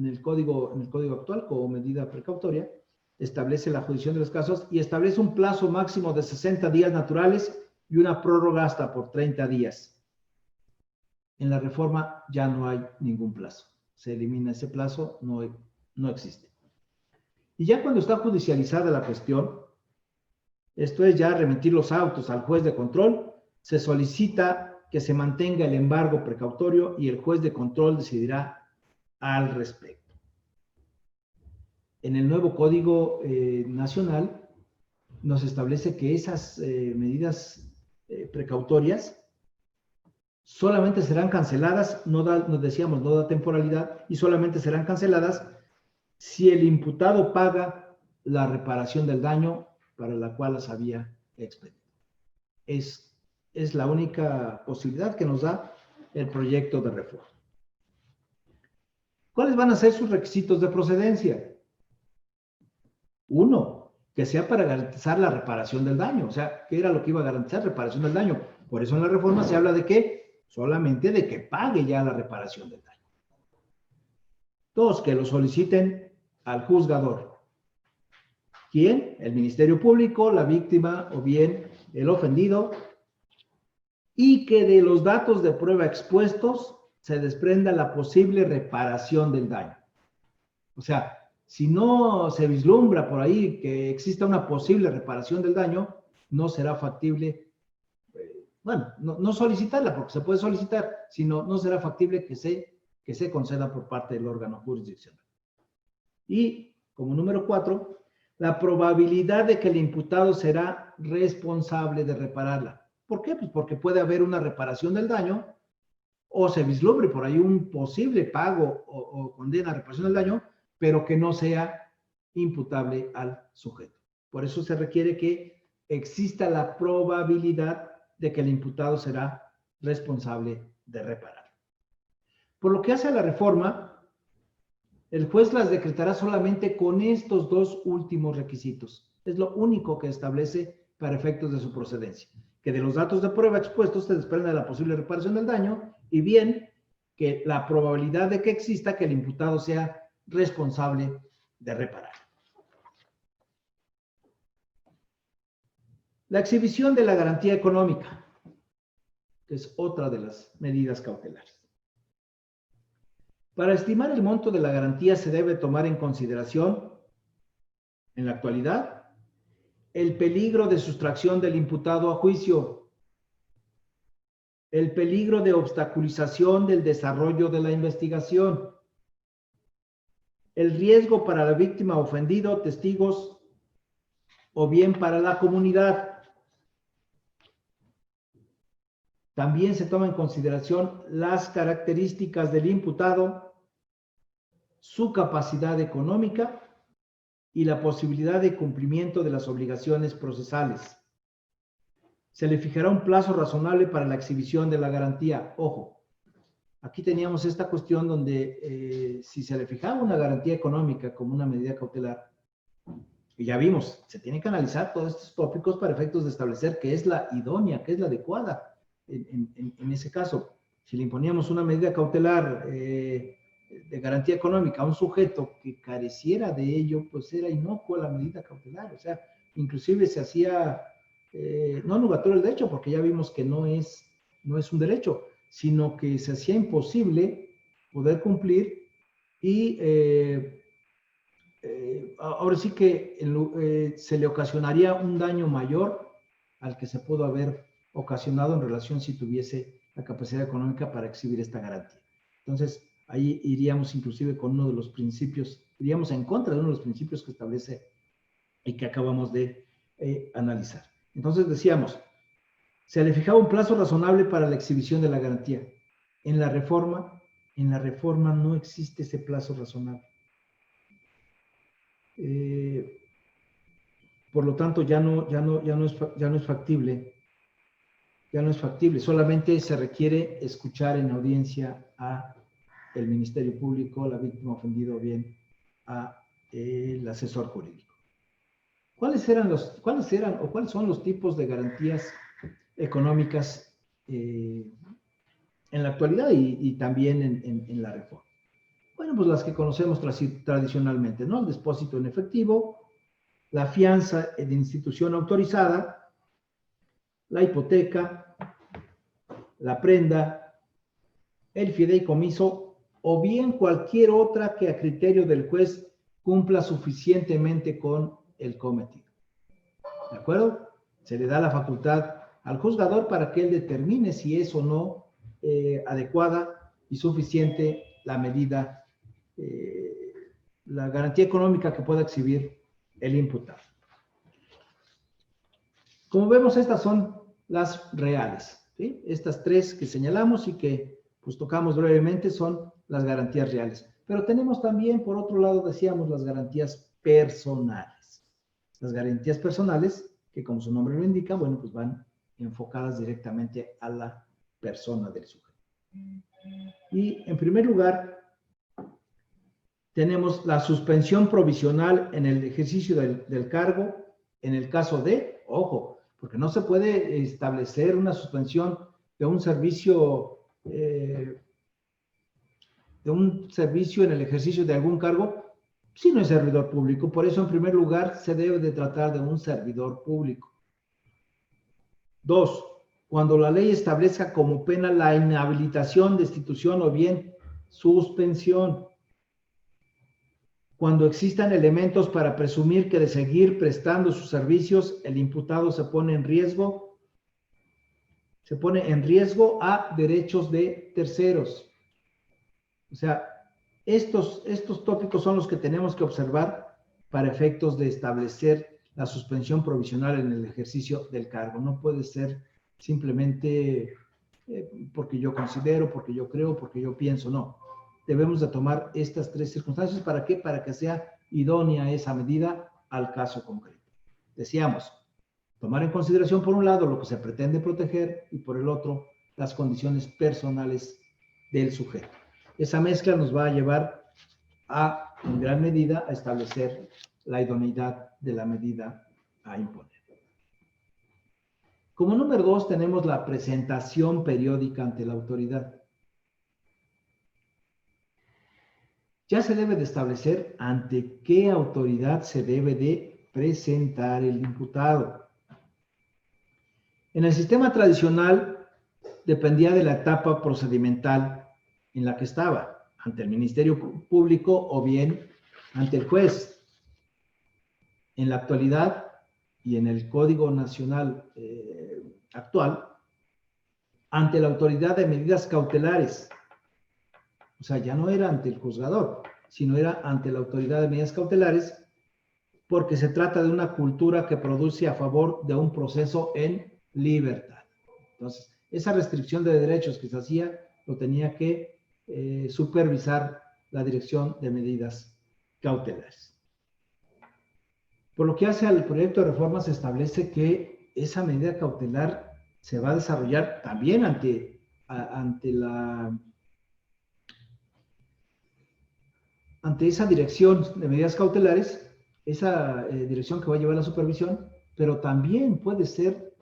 el código actual como medida precautoria, establece la jurisdicción de los casos y establece un plazo máximo de 60 días naturales y una prórroga hasta por 30 días. En la reforma ya no hay ningún plazo. Se elimina ese plazo, no existe. Y ya cuando está judicializada la cuestión, esto es ya remitir los autos al juez de control, se solicita que se mantenga el embargo precautorio y el juez de control decidirá al respecto. En el nuevo Código Nacional nos establece que esas medidas precautorias solamente serán canceladas, nos decíamos, no da temporalidad, y solamente serán canceladas si el imputado paga la reparación del daño para la cual las había expedido. Es la única posibilidad que nos da el proyecto de reforma. ¿Cuáles van a ser sus requisitos de procedencia? Uno, que sea para garantizar la reparación del daño. O sea, ¿qué era lo que iba a garantizar? Reparación del daño. Por eso en la reforma se habla de que solamente de que pague ya la reparación del daño. Dos, que lo soliciten al juzgador. ¿Quién? El Ministerio Público, la víctima o bien el ofendido, y que de los datos de prueba expuestos se desprenda la posible reparación del daño. O sea, si no se vislumbra por ahí que exista una posible reparación del daño, no será factible, no solicitarla, porque se puede solicitar, sino no será factible que se conceda por parte del órgano jurisdiccional. Y como número 4, la probabilidad de que el imputado será responsable de repararla. ¿Por qué? Pues porque puede haber una reparación del daño o se vislumbre por ahí un posible pago o condena a reparación del daño, pero que no sea imputable al sujeto. Por eso se requiere que exista la probabilidad de que el imputado será responsable de reparar. Por lo que hace a la reforma, el juez las decretará solamente con estos dos últimos requisitos. Es lo único que establece para efectos de su procedencia. Que de los datos de prueba expuestos se desprenda la posible reparación del daño y bien que la probabilidad de que exista que el imputado sea responsable de reparar. La exhibición de la garantía económica, que es otra de las medidas cautelares. Para estimar el monto de la garantía se debe tomar en consideración, en la actualidad, el peligro de sustracción del imputado a juicio, el peligro de obstaculización del desarrollo de la investigación, el riesgo para la víctima ofendido, testigos o bien para la comunidad. También se toma en consideración las características del imputado, su capacidad económica y la posibilidad de cumplimiento de las obligaciones procesales. Se le fijará un plazo razonable para la exhibición de la garantía. Ojo, aquí teníamos esta cuestión donde si se le fijaba una garantía económica como una medida cautelar, y ya vimos, se tiene que analizar todos estos tópicos para efectos de establecer qué es la idónea, qué es la adecuada en ese caso. Si le imponíamos una medida cautelar de garantía económica a un sujeto que careciera de ello, pues era inocua la medida cautelar. O sea, inclusive se hacía, no nugatorio el derecho, porque ya vimos que no es un derecho, sino que se hacía imposible poder cumplir y ahora sí que se le ocasionaría un daño mayor al que se pudo haber ocasionado en relación si tuviese la capacidad económica para exhibir esta garantía. Entonces, ahí iríamos inclusive con uno de los principios, iríamos en contra de uno de los principios que establece y que acabamos de analizar. Entonces decíamos, se le fijaba un plazo razonable para la exhibición de la garantía. En la reforma no existe ese plazo razonable. Por lo tanto, ya no es factible. Ya no es factible. Solamente se requiere escuchar en audiencia a el Ministerio Público, la víctima ofendida o bien a el asesor jurídico. ¿Cuáles son los tipos de garantías económicas en la actualidad y también en la reforma? Bueno, pues las que conocemos tradicionalmente, ¿no? El depósito en efectivo, la fianza de institución autorizada, la hipoteca, la prenda, el fideicomiso o bien cualquier otra que a criterio del juez cumpla suficientemente con el cometido. ¿De acuerdo? Se le da la facultad al juzgador para que él determine si es o no adecuada y suficiente la medida, la garantía económica que pueda exhibir el imputado. Como vemos, estas son las reales, ¿sí? Estas tres que señalamos y que pues tocamos brevemente son las garantías reales. Pero tenemos también, por otro lado, decíamos, las garantías personales. Las garantías personales, que como su nombre lo indica, bueno, pues van enfocadas directamente a la persona del sujeto. Y en primer lugar, tenemos la suspensión provisional en el ejercicio del cargo en el caso de, ojo, porque no se puede establecer una suspensión de un servicio en el ejercicio de algún cargo si no es servidor público. Por eso, en primer lugar, se debe de tratar de un servidor público. 2. Cuando la ley establezca como pena la inhabilitación, destitución o bien suspensión. Cuando existan elementos para presumir que de seguir prestando sus servicios, el imputado se pone en riesgo a derechos de terceros. O sea, estos tópicos son los que tenemos que observar para efectos de establecer la suspensión provisional en el ejercicio del cargo. No puede ser simplemente porque yo considero, porque yo creo, porque yo pienso, no. Debemos de tomar estas tres circunstancias. ¿Para qué? Para que sea idónea esa medida al caso concreto. Decíamos, tomar en consideración por un lado lo que se pretende proteger y por el otro las condiciones personales del sujeto. Esa mezcla nos va a llevar en gran medida a establecer la idoneidad de la medida a imponer. Como número 2 tenemos la presentación periódica ante la autoridad. Ya se debe de establecer ante qué autoridad se debe de presentar el imputado. En el sistema tradicional dependía de la etapa procedimental en la que estaba, ante el Ministerio Público o bien ante el juez. En la actualidad y en el Código Nacional actual, ante la autoridad de medidas cautelares. O sea, ya no era ante el juzgador, sino era ante la autoridad de medidas cautelares, porque se trata de una cultura que produce a favor de un proceso en libertad. Entonces, esa restricción de derechos que se hacía lo tenía que supervisar la Dirección de Medidas Cautelares. Por lo que hace al proyecto de reforma, se establece que esa medida cautelar se va a desarrollar también ante esa dirección de medidas cautelares, esa dirección que va a llevar la supervisión, pero también puede ser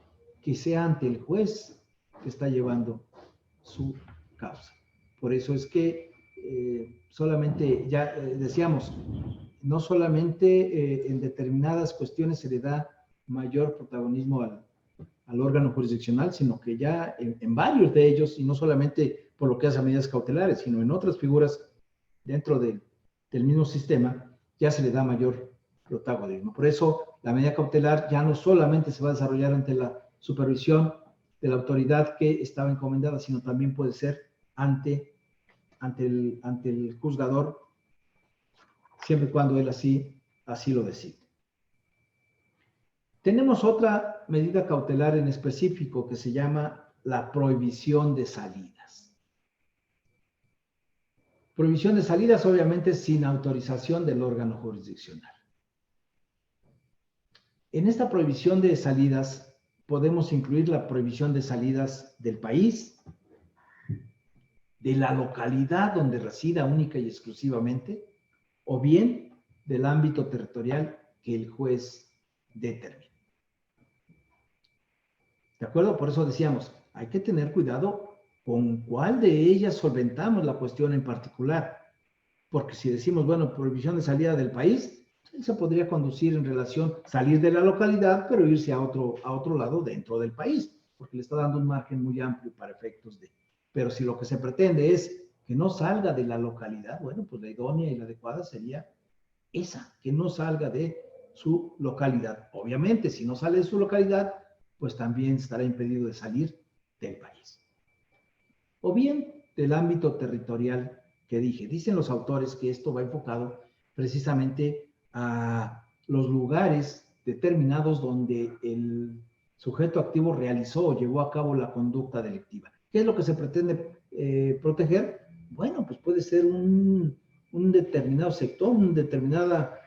que sea ante el juez que está llevando su causa. Por eso es que solamente, ya decíamos, no solamente en determinadas cuestiones se le da mayor protagonismo al órgano jurisdiccional, sino que ya en varios de ellos, y no solamente por lo que hace a medidas cautelares, sino en otras figuras dentro del mismo sistema, ya se le da mayor protagonismo. Por eso la medida cautelar ya no solamente se va a desarrollar ante la supervisión de la autoridad que estaba encomendada, sino también puede ser ante el juzgador, siempre y cuando él así lo decide. Tenemos otra medida cautelar en específico que se llama la prohibición de salidas. Prohibición de salidas, obviamente, sin autorización del órgano jurisdiccional. En esta prohibición de salidas podemos incluir la prohibición de salidas del país, de la localidad donde resida única y exclusivamente, o bien del ámbito territorial que el juez determine. ¿De acuerdo? Por eso decíamos, hay que tener cuidado con cuál de ellas solventamos la cuestión en particular. Porque si decimos, bueno, prohibición de salida del país, se podría conducir en relación, salir de la localidad, pero irse a otro lado dentro del país, porque le está dando un margen muy amplio para efectos de... Pero si lo que se pretende es que no salga de la localidad, bueno, pues la idónea y la adecuada sería esa, que no salga de su localidad. Obviamente, si no sale de su localidad, pues también estará impedido de salir del país. O bien del ámbito territorial que dije. Dicen los autores que esto va enfocado precisamente a los lugares determinados donde el sujeto activo realizó o llevó a cabo la conducta delictiva. ¿Qué es lo que se pretende proteger? Bueno, pues puede ser un determinado sector, una determinada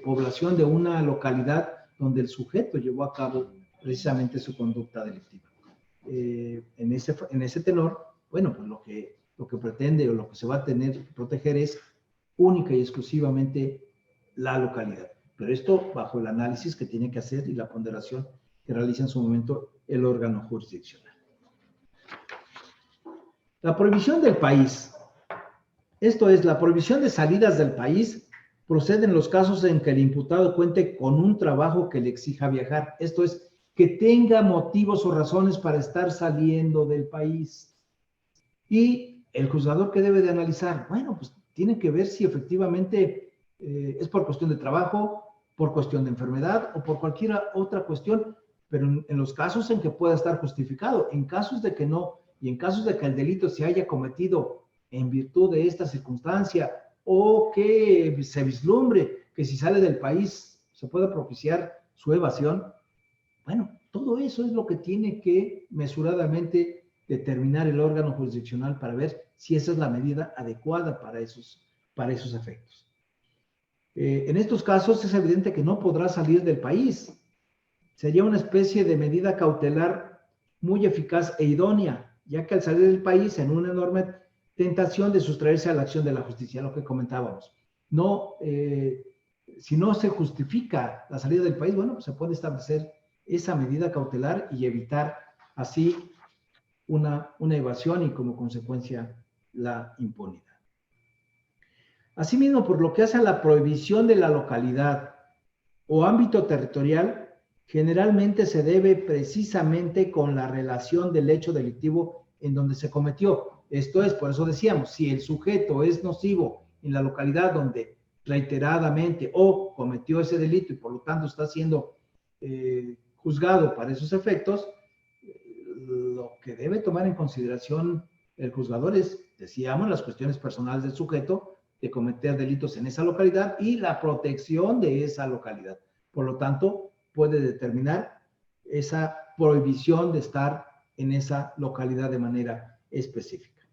población de una localidad donde el sujeto llevó a cabo precisamente su conducta delictiva. En ese tenor, bueno, pues lo que pretende o lo que se va a tener que proteger es única y exclusivamente la localidad. Pero esto bajo el análisis que tiene que hacer y la ponderación que realiza en su momento el órgano jurisdiccional. La prohibición del país. Esto es, la prohibición de salidas del país procede en los casos en que el imputado cuente con un trabajo que le exija viajar. Esto es, que tenga motivos o razones para estar saliendo del país. Y el juzgador, ¿qué debe de analizar? Bueno, pues tiene que ver si efectivamente es por cuestión de trabajo, por cuestión de enfermedad o por cualquier otra cuestión, pero en los casos en que pueda estar justificado. En casos de que no, y en casos de que el delito se haya cometido en virtud de esta circunstancia o que se vislumbre que si sale del país se pueda propiciar su evasión, bueno, todo eso es lo que tiene que mesuradamente determinar el órgano jurisdiccional para ver si esa es la medida adecuada para esos efectos. En estos casos es evidente que no podrá salir del país. Sería una especie de medida cautelar muy eficaz e idónea, ya que al salir del país en una enorme tentación de sustraerse a la acción de la justicia, lo que comentábamos. No, si no se justifica la salida del país, bueno, pues se puede establecer esa medida cautelar y evitar así una evasión y como consecuencia la impunidad. Asimismo, por lo que hace a la prohibición de la localidad o ámbito territorial, generalmente se debe precisamente con la relación del hecho delictivo en donde se cometió. Esto es, por eso decíamos, si el sujeto es nocivo en la localidad donde reiteradamente o cometió ese delito y por lo tanto está siendo juzgado para esos efectos, lo que debe tomar en consideración el juzgador es, decíamos, las cuestiones personales del sujeto de cometer delitos en esa localidad y la protección de esa localidad. Por lo tanto, puede determinar esa prohibición de estar en esa localidad de manera específica.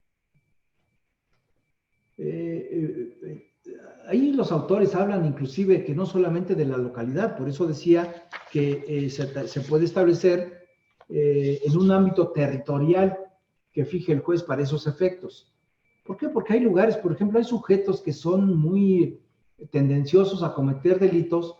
Ahí los autores hablan inclusive que no solamente de la localidad, por eso decía que se puede establecer en un ámbito territorial que fije el juez para esos efectos. ¿Por qué? Porque hay lugares, por ejemplo, hay sujetos que son muy tendenciosos a cometer delitos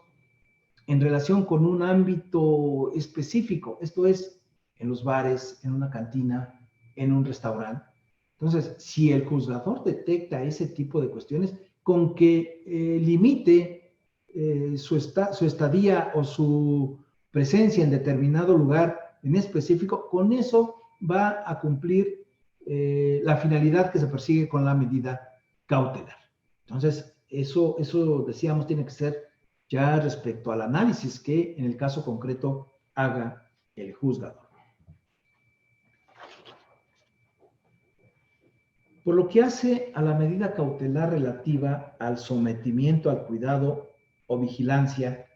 en relación con un ámbito específico, esto es, en los bares, en una cantina, en un restaurante. Entonces, si el juzgador detecta ese tipo de cuestiones, con que limite su estadía o su presencia en determinado lugar en específico, con eso va a cumplir la finalidad que se persigue con la medida cautelar. Entonces, eso decíamos, tiene que ser ya respecto al análisis que en el caso concreto haga el juzgador. Por lo que hace a la medida cautelar relativa al sometimiento al cuidado o vigilancia,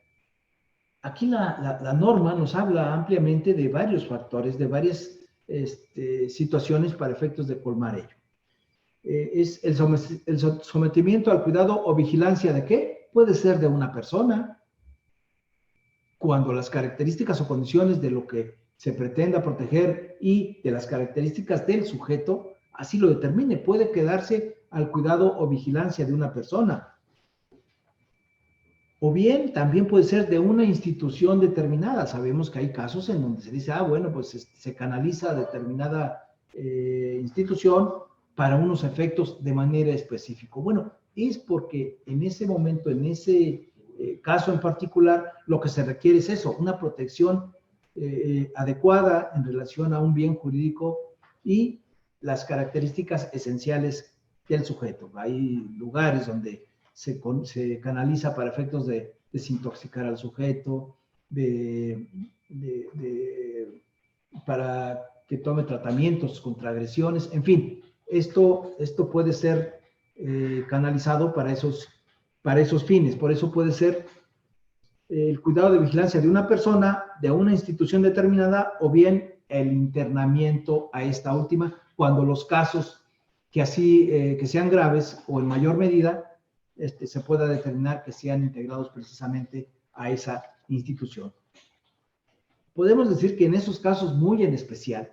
aquí la norma nos habla ampliamente de varios factores, de varias situaciones para efectos de colmar ello. Es el sometimiento al cuidado o vigilancia ¿de qué? Puede ser de una persona, cuando las características o condiciones de lo que se pretenda proteger y de las características del sujeto así lo determine, puede quedarse al cuidado o vigilancia de una persona. O bien, también puede ser de una institución determinada. Sabemos que hay casos en donde se dice, bueno, pues se canaliza a determinada institución para unos efectos de manera específica. Bueno, es porque en ese momento, en ese caso en particular, lo que se requiere es eso, una protección adecuada en relación a un bien jurídico y las características esenciales del sujeto. Hay lugares donde se canaliza para efectos de desintoxicar al sujeto, para que tome tratamientos contra agresiones, en fin, esto puede ser canalizado para esos fines. Por eso puede ser el cuidado de vigilancia de una persona, de una institución determinada, o bien el internamiento a esta última, cuando los casos que sean graves o en mayor medida, se pueda determinar que sean integrados precisamente a esa institución. Podemos decir que en esos casos muy en especial,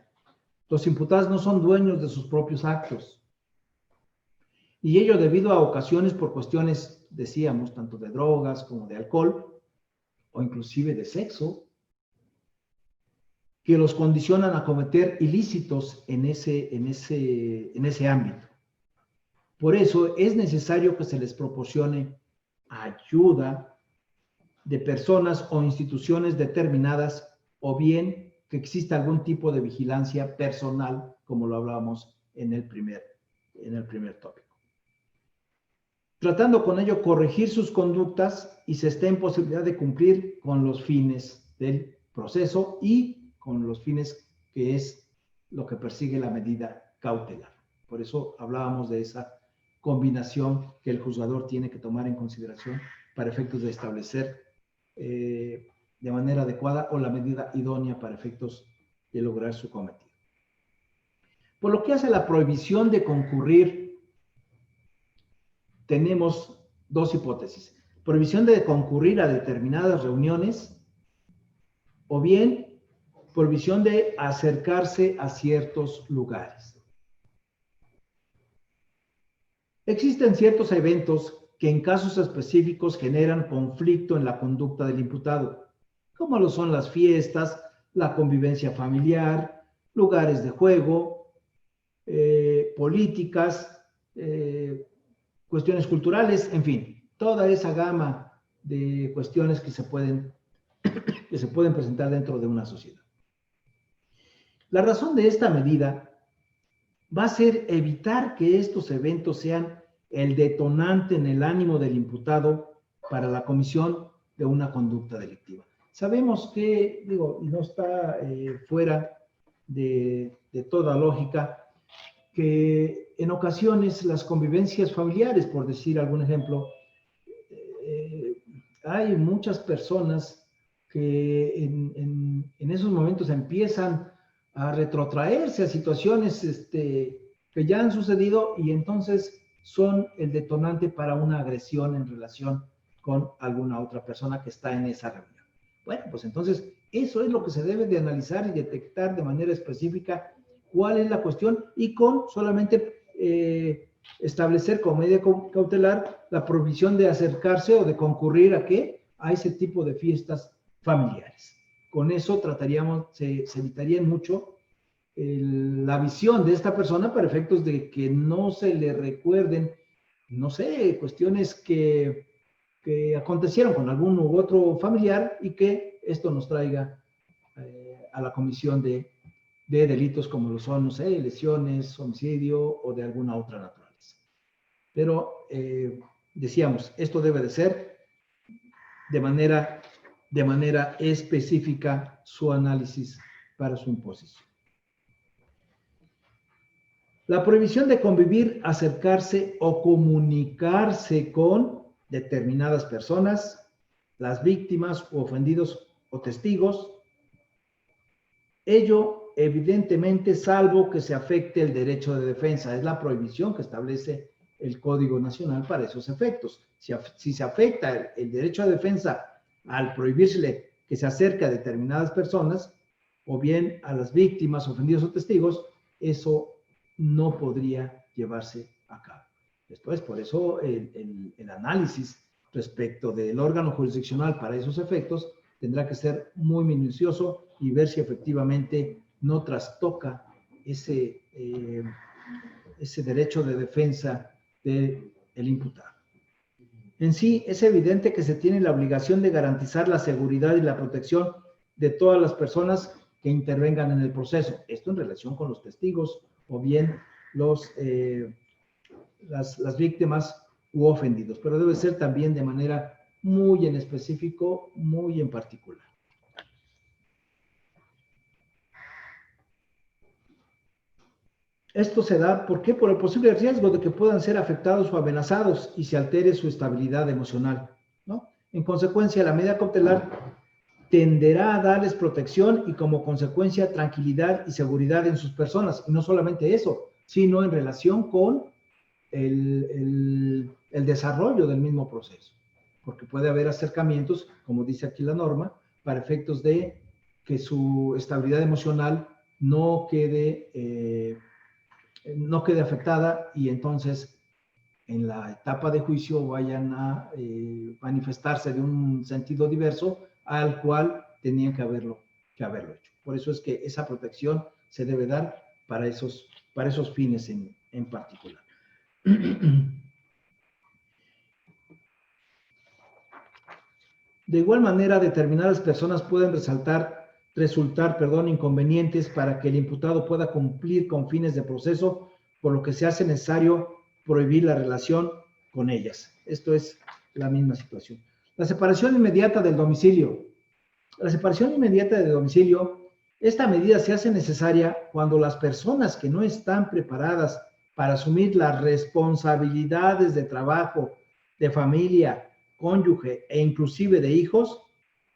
los imputados no son dueños de sus propios actos. Y ello debido a ocasiones por cuestiones, decíamos, tanto de drogas como de alcohol, o inclusive de sexo, que los condicionan a cometer ilícitos en ese ámbito. Por eso es necesario que se les proporcione ayuda de personas o instituciones determinadas, o bien que exista algún tipo de vigilancia personal, como lo hablábamos en el primer tópico. Tratando con ello corregir sus conductas y se esté en posibilidad de cumplir con los fines del proceso y con los fines que es lo que persigue la medida cautelar. Por eso hablábamos de esa combinación que el juzgador tiene que tomar en consideración para efectos de establecer de manera adecuada o la medida idónea para efectos de lograr su cometido. Por lo que hace a la prohibición de concurrir, tenemos dos hipótesis. Prohibición de concurrir a determinadas reuniones o bien prohibición de acercarse a ciertos lugares. Existen ciertos eventos que en casos específicos generan conflicto en la conducta del imputado, como lo son las fiestas, la convivencia familiar, lugares de juego, políticas, cuestiones culturales, en fin, toda esa gama de cuestiones que se pueden presentar dentro de una sociedad. La razón de esta medida va a ser evitar que estos eventos sean el detonante en el ánimo del imputado para la comisión de una conducta delictiva. Sabemos que, no está fuera de toda lógica, que en ocasiones las convivencias familiares, por decir algún ejemplo, hay muchas personas que en esos momentos empiezan a retrotraerse a situaciones que ya han sucedido y entonces son el detonante para una agresión en relación con alguna otra persona que está en esa reunión. Bueno, pues entonces eso es lo que se debe de analizar y detectar de manera específica cuál es la cuestión y con solamente establecer como medida cautelar la prohibición de acercarse o de concurrir a ¿qué? A ese tipo de fiestas familiares. Con eso trataríamos, se evitaría mucho la visión de esta persona para efectos de que no se le recuerden, no sé, cuestiones que acontecieron con algún u otro familiar y que esto nos traiga a la comisión de delitos como lo son, no sé, lesiones, homicidio o de alguna otra naturaleza. Pero decíamos, esto debe de ser de manera específica su análisis para su imposición. La prohibición de convivir, acercarse o comunicarse con determinadas personas, las víctimas o ofendidos o testigos. Ello, evidentemente, salvo que se afecte el derecho de defensa. Es la prohibición que establece el Código Nacional para esos efectos. Si se afecta el derecho de defensa al prohibírsele que se acerque a determinadas personas, o bien a las víctimas, ofendidos o testigos, eso no podría llevarse a cabo. Esto es, por eso el análisis respecto del órgano jurisdiccional para esos efectos tendrá que ser muy minucioso y ver si efectivamente no trastoca ese derecho de defensa del imputado. En sí, es evidente que se tiene la obligación de garantizar la seguridad y la protección de todas las personas que intervengan en el proceso. Esto en relación con los testigos o bien las víctimas u ofendidos, pero debe ser también de manera muy en específico, muy en particular. Esto se da, ¿por qué? Por el posible riesgo de que puedan ser afectados o amenazados y se altere su estabilidad emocional, ¿no? En consecuencia, la medida cautelar tenderá a darles protección y como consecuencia tranquilidad y seguridad en sus personas. Y no solamente eso, sino en relación con el desarrollo del mismo proceso. Porque puede haber acercamientos, como dice aquí la norma, para efectos de que su estabilidad emocional no quede afectada y entonces en la etapa de juicio vayan a manifestarse de un sentido diverso al cual tenían que haberlo hecho. Por eso es que esa protección se debe dar para esos fines en particular. De igual manera, determinadas personas pueden resultar inconvenientes para que el imputado pueda cumplir con fines de proceso, por lo que se hace necesario prohibir la relación con ellas. Esto es la misma situación. La separación inmediata del domicilio. La separación inmediata del domicilio, esta medida se hace necesaria cuando las personas que no están preparadas para asumir las responsabilidades de trabajo, de familia, cónyuge e inclusive de hijos,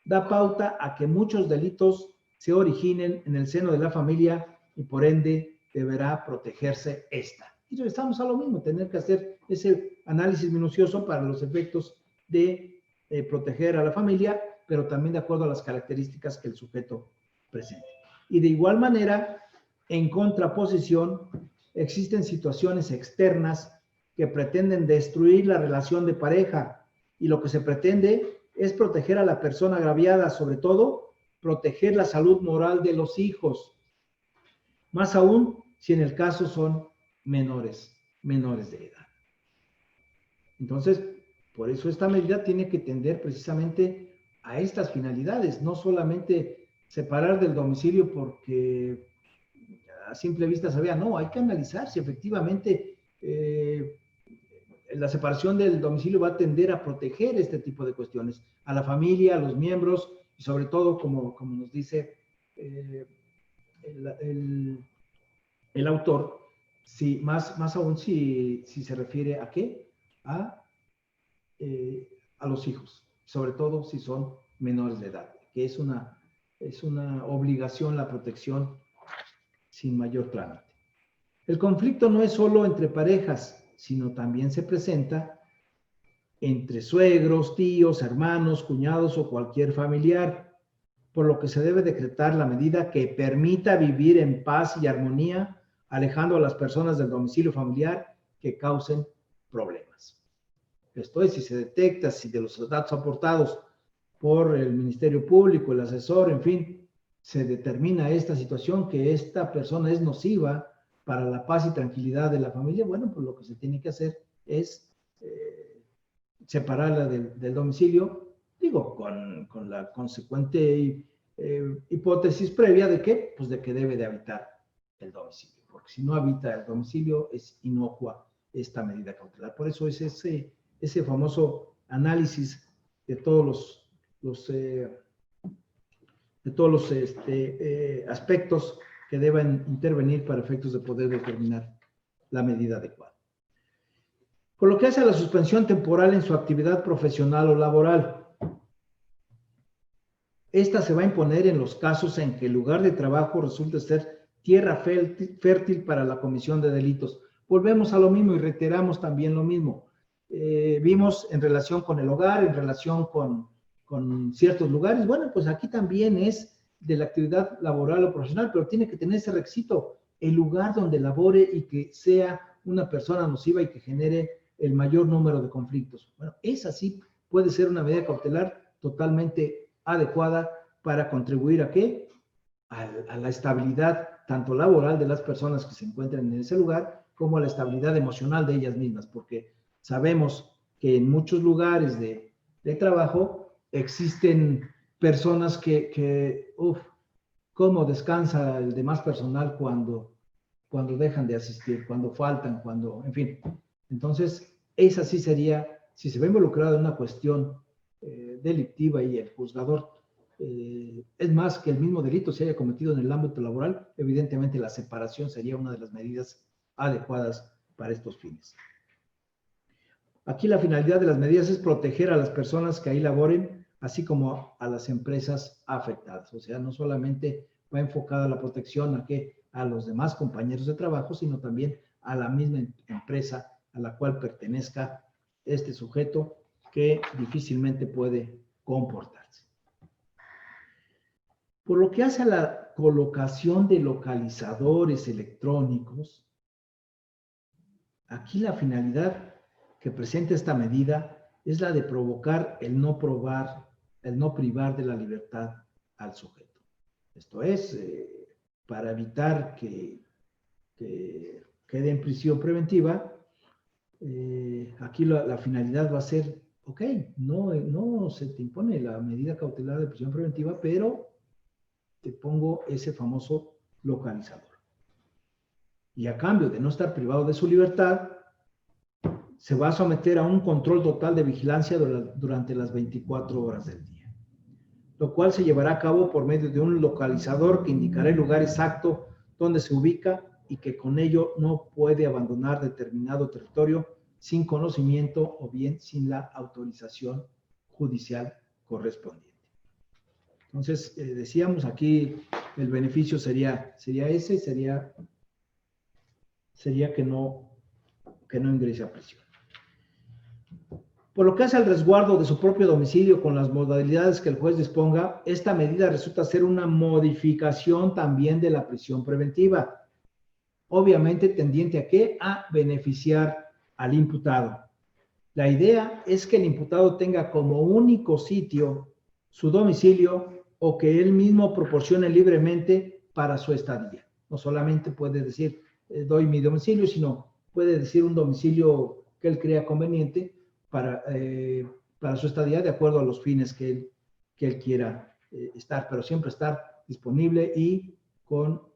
da pauta a que muchos delitos se originen en el seno de la familia y por ende deberá protegerse esta. Y regresamos a lo mismo, tener que hacer ese análisis minucioso para los efectos de proteger a la familia, pero también de acuerdo a las características que el sujeto presente. Y de igual manera, en contraposición, existen situaciones externas que pretenden destruir la relación de pareja y lo que se pretende es proteger a la persona agraviada, sobre todo proteger la salud moral de los hijos, más aún si en el caso son menores de edad. Entonces, por eso esta medida tiene que tender precisamente a estas finalidades, no solamente separar del domicilio porque a simple vista se vea, no, hay que analizar si efectivamente la separación del domicilio va a tender a proteger este tipo de cuestiones, a la familia, a los miembros, y sobre todo, como nos dice el autor, si, más aún si se refiere a qué, a los hijos, sobre todo si son menores de edad, que es una obligación la protección sin mayor trámite. El conflicto no es solo entre parejas, sino también se presenta entre suegros, tíos, hermanos, cuñados o cualquier familiar, por lo que se debe decretar la medida que permita vivir en paz y armonía, alejando a las personas del domicilio familiar que causen problemas. Esto es, si se detecta, si de los datos aportados por el Ministerio Público, el asesor, en fin, se determina esta situación que esta persona es nociva para la paz y tranquilidad de la familia, bueno, pues lo que se tiene que hacer es separarla del domicilio, digo, con la consecuente hipótesis previa de que, pues de que debe de habitar el domicilio, porque si no habita el domicilio es inocua esta medida cautelar. Por eso es ese famoso análisis de todos los aspectos que deben intervenir para efectos de poder determinar la medida adecuada. Por lo que hace a la suspensión temporal en su actividad profesional o laboral, esta se va a imponer en los casos en que el lugar de trabajo resulte ser tierra fértil para la comisión de delitos. Volvemos a lo mismo y reiteramos también lo mismo. Vimos en relación con el hogar, en relación con ciertos lugares. Bueno, pues aquí también es de la actividad laboral o profesional, pero tiene que tener ese requisito, el lugar donde labore y que sea una persona nociva y que genere el mayor número de conflictos. Bueno, esa sí puede ser una medida cautelar totalmente adecuada para contribuir ¿a qué? A la estabilidad tanto laboral de las personas que se encuentran en ese lugar, como a la estabilidad emocional de ellas mismas, porque sabemos que en muchos lugares de trabajo existen personas que cómo descansa el demás personal cuando dejan de asistir, cuando faltan, en fin. Entonces, esa sí sería, si se ve involucrada en una cuestión delictiva y el juzgador, es más que el mismo delito se haya cometido en el ámbito laboral, evidentemente la separación sería una de las medidas adecuadas para estos fines. Aquí la finalidad de las medidas es proteger a las personas que ahí laboren, así como a las empresas afectadas. O sea, no solamente va enfocada la protección a los demás compañeros de trabajo, sino también a la misma empresa a la cual pertenezca este sujeto que difícilmente puede comportarse. Por lo que hace a la colocación de localizadores electrónicos, aquí la finalidad que presenta esta medida es la de provocar el no privar de la libertad al sujeto. Esto es, para evitar que quede en prisión preventiva, aquí la finalidad va a ser, ok, no se te impone la medida cautelar de prisión preventiva, pero te pongo ese famoso localizador. Y a cambio de no estar privado de su libertad, se va a someter a un control total de vigilancia durante las 24 horas del día, lo cual se llevará a cabo por medio de un localizador que indicará el lugar exacto donde se ubica y que con ello no puede abandonar determinado territorio sin conocimiento o bien sin la autorización judicial correspondiente. Entonces, decíamos aquí, el beneficio sería ese, sería que no ingrese a prisión. Por lo que hace al resguardo de su propio domicilio con las modalidades que el juez disponga, esta medida resulta ser una modificación también de la prisión preventiva, obviamente tendiente a ¿qué? A beneficiar al imputado. La idea es que el imputado tenga como único sitio su domicilio o que él mismo proporcione libremente para su estadía. No solamente puede decir, doy mi domicilio, sino puede decir un domicilio que él crea conveniente para su estadía de acuerdo a los fines que él quiera estar, pero siempre estar disponible y con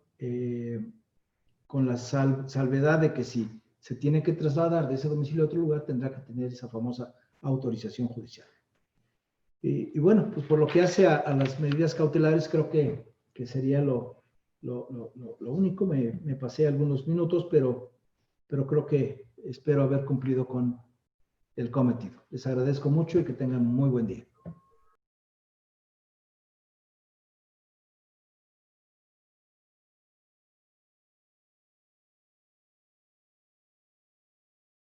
la salvedad de que si se tiene que trasladar de ese domicilio a otro lugar, tendrá que tener esa famosa autorización judicial. Y bueno, pues por lo que hace a las medidas cautelares, creo que sería lo único. Me pasé algunos minutos, pero creo que espero haber cumplido con el cometido. Les agradezco mucho y que tengan un muy buen día.